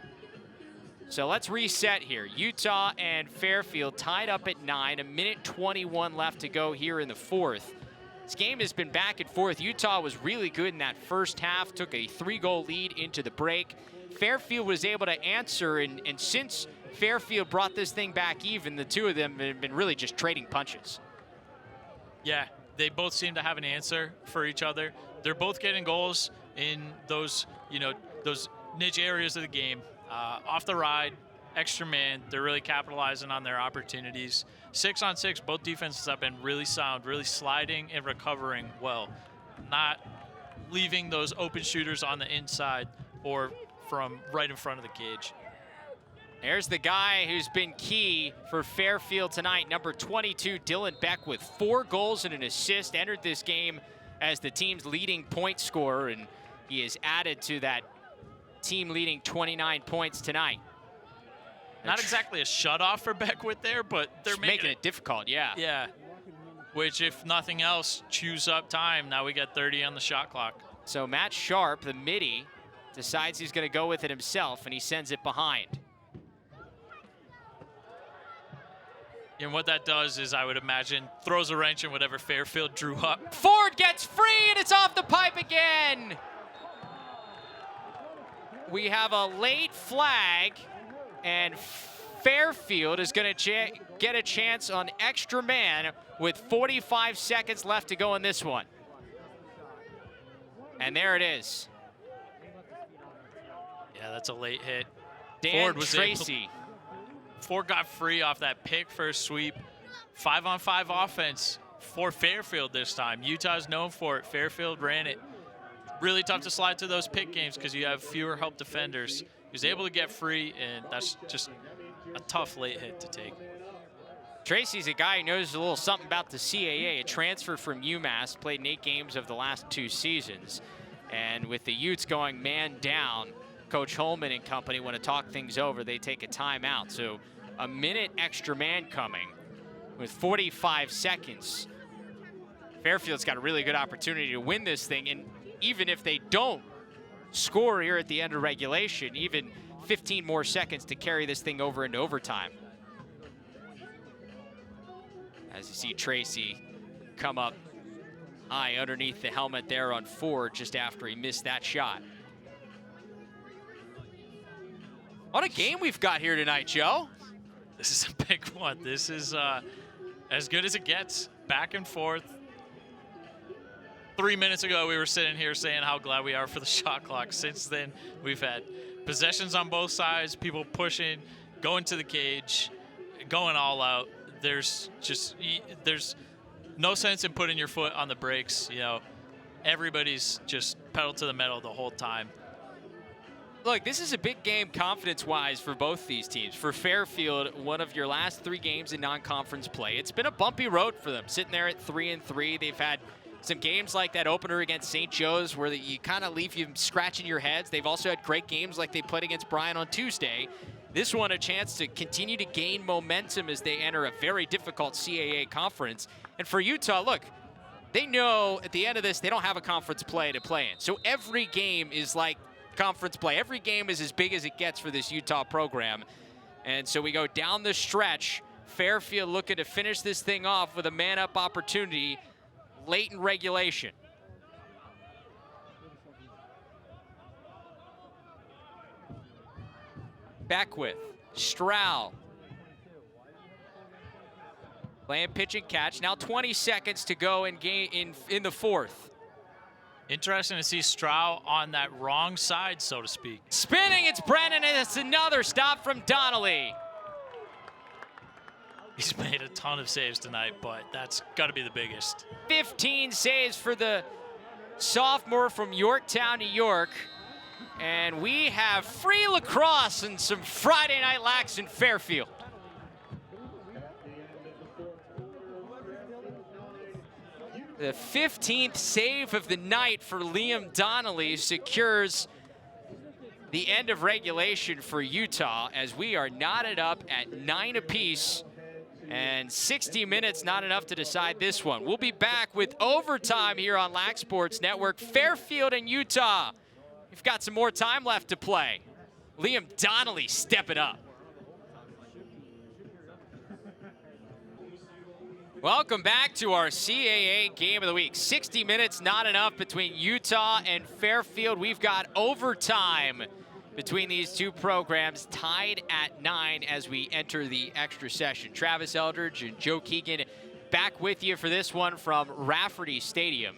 So let's reset here. Utah and Fairfield tied up at 9, 1:21 left to go here in the 4th. This game has been back and forth. Utah was really good in that first half, took a 3-goal lead into the break. Fairfield was able to answer, and since Fairfield brought this thing back even, the two of them have been really just trading punches. Yeah, they both seem to have an answer for each other. They're both getting goals in those, those niche areas of the game. Off the ride, extra man, they're really capitalizing on their opportunities. 6-on-6, both defenses have been really sound, really sliding and recovering well. Not leaving those open shooters on the inside or from right in front of the cage. There's the guy who's been key for Fairfield tonight, number 22, Dylan Beck, with 4 goals and an assist, entered this game as the team's leading point scorer, and he is added to that team leading 29 points tonight. Not exactly a shutoff for Beckwith there, but they're making it difficult, yeah. Yeah, which if nothing else, chews up time. Now we got 30 on the shot clock. So Matt Sharp, the midi, decides he's going to go with it himself, and he sends it behind. And what that does is, I would imagine, throws a wrench in whatever Fairfield drew up. Ford gets free, and it's off the pipe again. We have a late flag, and Fairfield is going to get a chance on extra man with 45 seconds left to go in this one. And there it is. Yeah, that's a late hit. Dan Ford was Tracy. Ford got free off that pick for a sweep. 5-on-5 offense for Fairfield this time. Utah's known for it. Fairfield ran it. Really tough to slide to those pick games because you have fewer help defenders. He was able to get free, and that's just a tough late hit to take. Tracy's a guy who knows a little something about the CAA, a transfer from UMass, played in 8 games of the last 2 seasons. And with the Utes going man down, Coach Holman and company want to talk things over. They take a timeout. So a minute extra man coming with 45 seconds. Fairfield's got a really good opportunity to win this thing. And even if they don't score here at the end of regulation, even 15 more seconds to carry this thing over into overtime. As you see Tracy come up high underneath the helmet there on Ford just after he missed that shot. What a game we've got here tonight, Joe. This is a big one. This is as good as it gets. Back and forth. 3 minutes ago, we were sitting here saying how glad we are for the shot clock. Since then, we've had possessions on both sides, people pushing, going to the cage, going all out. There's no sense in putting your foot on the brakes. You know, everybody's just pedal to the metal the whole time. Look, this is a big game confidence-wise for both these teams. For Fairfield, one of your last 3 games in non-conference play. It's been a bumpy road for them, sitting there at 3-3. They've had some games like that opener against St. Joe's where you kind of leave you scratching your heads. They've also had great games like they played against Bryan on Tuesday. This one a chance to continue to gain momentum as they enter a very difficult CAA conference. And for Utah, look, they know at the end of this they don't have a conference play to play in. So every game is like conference play. Every game is as big as it gets for this Utah program. And so we go down the stretch. Fairfield looking to finish this thing off with a man-up opportunity late in regulation. Beckwith, Stroud. Playing pitch and catch. Now 20 seconds to go in the 4th. Interesting to see Stroud on that wrong side, so to speak. Spinning, it's Brennan, and it's another stop from Donnelly. He's made a ton of saves tonight, but that's got to be the biggest. 15 saves for the sophomore from Yorktown, New York. And we have free lacrosse and some Friday Night Lax in Fairfield. The 15th save of the night for Liam Donnelly secures the end of regulation for Utah as we are knotted up at 9 apiece. And 60 minutes, not enough to decide this one. We'll be back with overtime here on Lax Sports Network. Fairfield and Utah. We've got some more time left to play. Liam Donnelly stepping up. Welcome back to our CAA Game of the Week. 60 minutes, not enough between Utah and Fairfield. We've got overtime between these two programs, tied at 9 as we enter the extra session. Travis Eldridge and Joe Keegan back with you for this one from Rafferty Stadium.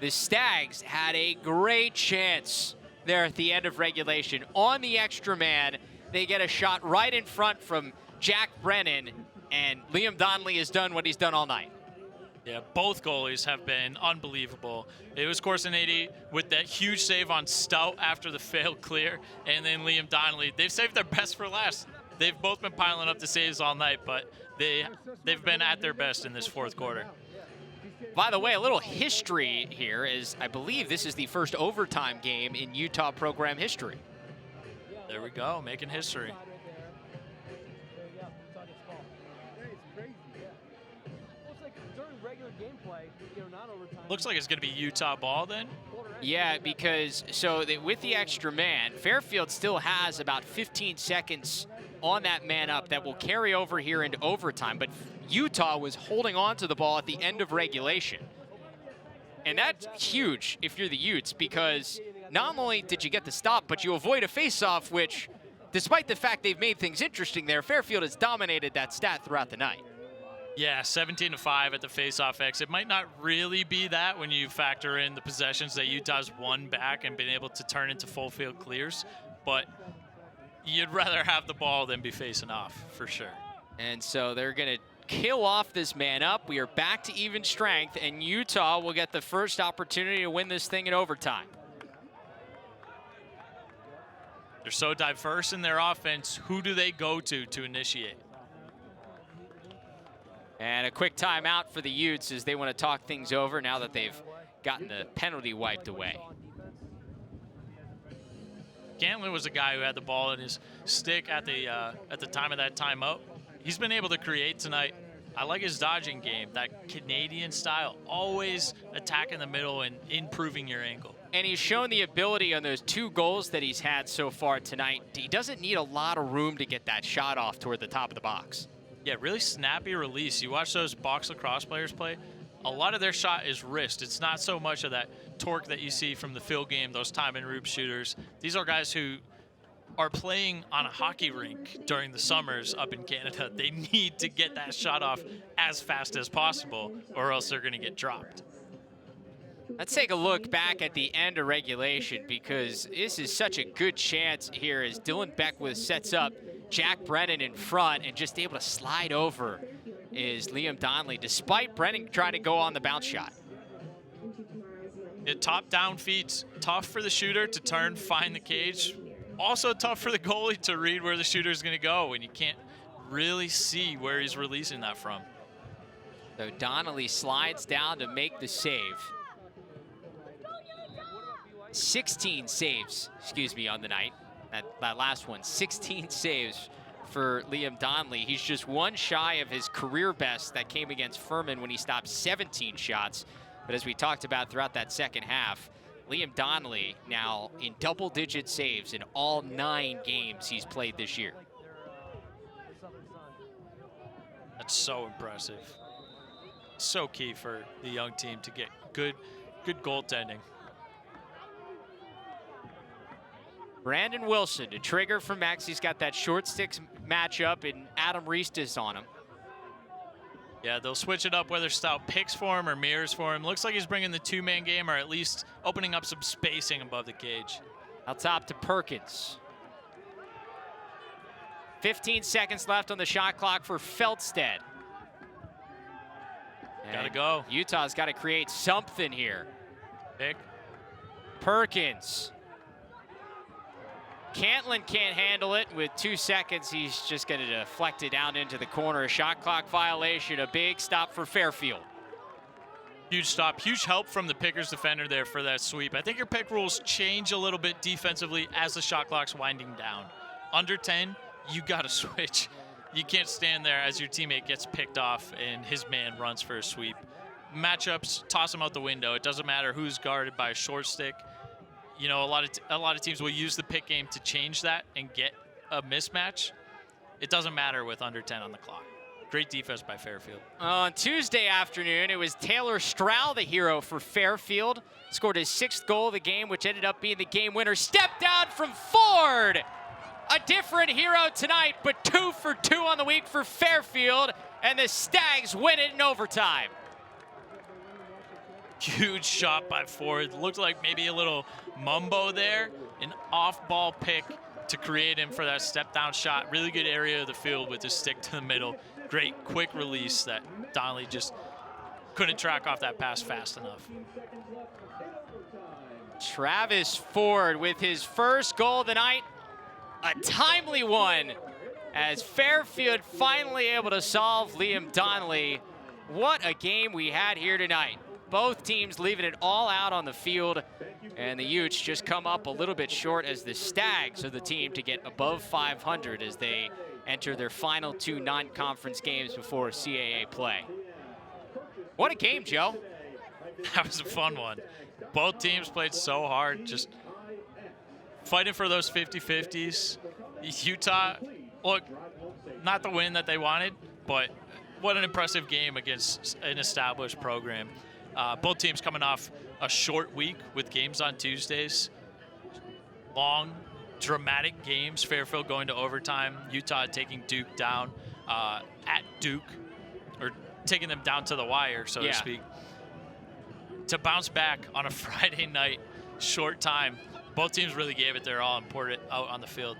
The Stags had a great chance there at the end of regulation. On the extra man, they get a shot right in front from Jack Brennan, and Liam Donnelly has done what he's done all night. Yeah, both goalies have been unbelievable. It was Corsinati with that huge save on Stout after the failed clear, and then Liam Donnelly. They've saved their best for last. They've both been piling up the saves all night, but they've been at their best in this 4th quarter. By the way, a little history here is I believe this is the first overtime game in Utah program history. There we go, making history. Looks like it's going to be Utah ball then. Yeah, because with the extra man, Fairfield still has about 15 seconds on that man up that will carry over here into overtime. But Utah was holding on to the ball at the end of regulation. And that's huge if you're the Utes, because not only did you get the stop, but you avoid a face-off, which, despite the fact they've made things interesting there, Fairfield has dominated that stat throughout the night. Yeah, 17-5 at the face-off X. It might not really be that when you factor in the possessions that Utah's won back and been able to turn into full field clears, but you'd rather have the ball than be facing off, for sure. And so they're going to kill off this man up. We are back to even strength, and Utah will get the first opportunity to win this thing in overtime. They're so diverse in their offense. Who do they go to initiate? And a quick timeout for the Utes as they want to talk things over now that they've gotten the penalty wiped away. Gantlin was a guy who had the ball in his stick at the time of that timeout. He's been able to create tonight. I like his dodging game, that Canadian style, always attacking the middle and improving your angle. And he's shown the ability on those 2 goals that he's had so far tonight. He doesn't need a lot of room to get that shot off toward the top of the box. Yeah, really snappy release. You watch those box lacrosse players play, a lot of their shot is wrist. It's not so much of that torque that you see from the field game, those time and roop shooters. These are guys who are playing on a hockey rink during the summers up in Canada. They need to get that shot off as fast as possible, or else they're going to get dropped. Let's take a look back at the end of regulation, because this is such a good chance here as Dylan Beckwith sets up Jack Brennan in front, and just able to slide over is Liam Donnelly, despite Brennan trying to go on the bounce shot. The top down feeds, tough for the shooter to turn, find the cage. Also tough for the goalie to read where the shooter is going to go, and you can't really see where he's releasing that from. So Donnelly slides down to make the save. 16 saves, on the night. That last one, 16 saves for Liam Donnelly. He's just one shy of his career best that came against Furman when he stopped 17 shots. But as we talked about throughout that second half, Liam Donnelly now in double-digit saves in all 9 games he's played this year. That's so impressive. So key for the young team to get good goaltending. Brandon Wilson to trigger for Max. He's got that short sticks matchup, and Adam Reist is on him. Yeah, they'll switch it up whether Stout picks for him or mirrors for him. Looks like he's bringing the 2-man game, or at least opening up some spacing above the cage. Out top to Perkins. 15 seconds left on the shot clock for Feldstedt. Gotta go. Utah's got to create something here. Pick. Perkins. Cantlin can't handle it. With 2 seconds, he's just going to deflect it down into the corner. A shot clock violation, a big stop for Fairfield. Huge stop, huge help from the Pickers defender there for that sweep. I think your pick rules change a little bit defensively as the shot clock's winding down. Under 10, you got to switch. You can't stand there as your teammate gets picked off and his man runs for a sweep. Matchups, toss them out the window. It doesn't matter who's guarded by a short stick. You know, a lot of teams will use the pick game to change that and get a mismatch. It doesn't matter with under 10 on the clock. Great defense by Fairfield. On Tuesday afternoon, it was Taylor Stroud, the hero for Fairfield. Scored his 6th goal of the game, which ended up being the game winner. Step down from Ford. A different hero tonight, but 2 for 2 on the week for Fairfield, and the Stags win it in overtime. Huge shot by Ford. Looked like maybe a little mumbo there. An off-ball pick to create him for that step-down shot. Really good area of the field with his stick to the middle. Great quick release that Donnelly just couldn't track off that pass fast enough. Travis Ford with his first goal of the night. A timely one as Fairfield finally able to solve Liam Donnelly. What a game we had here tonight. Both teams leaving it all out on the field, and the Utes just come up a little bit short as the Stags are the team to get above 500 as they enter their final 2 non-conference games before CAA play. What a game, Joe. That was a fun one. Both teams played so hard, just fighting for those 50-50s. Utah, look, not the win that they wanted, but what an impressive game against an established program. Both teams coming off a short week with games on Tuesdays. Long, dramatic games. Fairfield going to overtime. Utah taking Duke down at Duke, or taking them down to the wire, so to speak. To bounce back on a Friday night, short time. Both teams really gave it their all and poured it out on the field.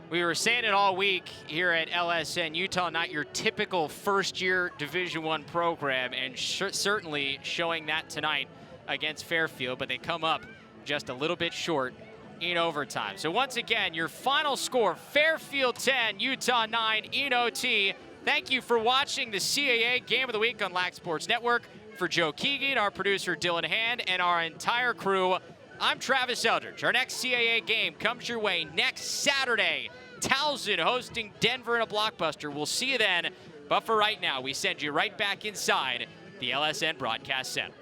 We were saying it all week here at LSN. Utah, not your typical first-year Division I program, and certainly showing that tonight against Fairfield, but they come up just a little bit short in overtime. So once again, your final score, Fairfield 10, Utah 9 in OT. Thank you for watching the CAA Game of the Week on Lax Sports Network. For Joe Keegan, our producer Dylan Hand, and our entire crew, I'm Travis Eldridge. Our next CAA game comes your way next Saturday. Towson hosting Denver in a blockbuster. We'll see you then. But for right now, we send you right back inside the LSN Broadcast Center.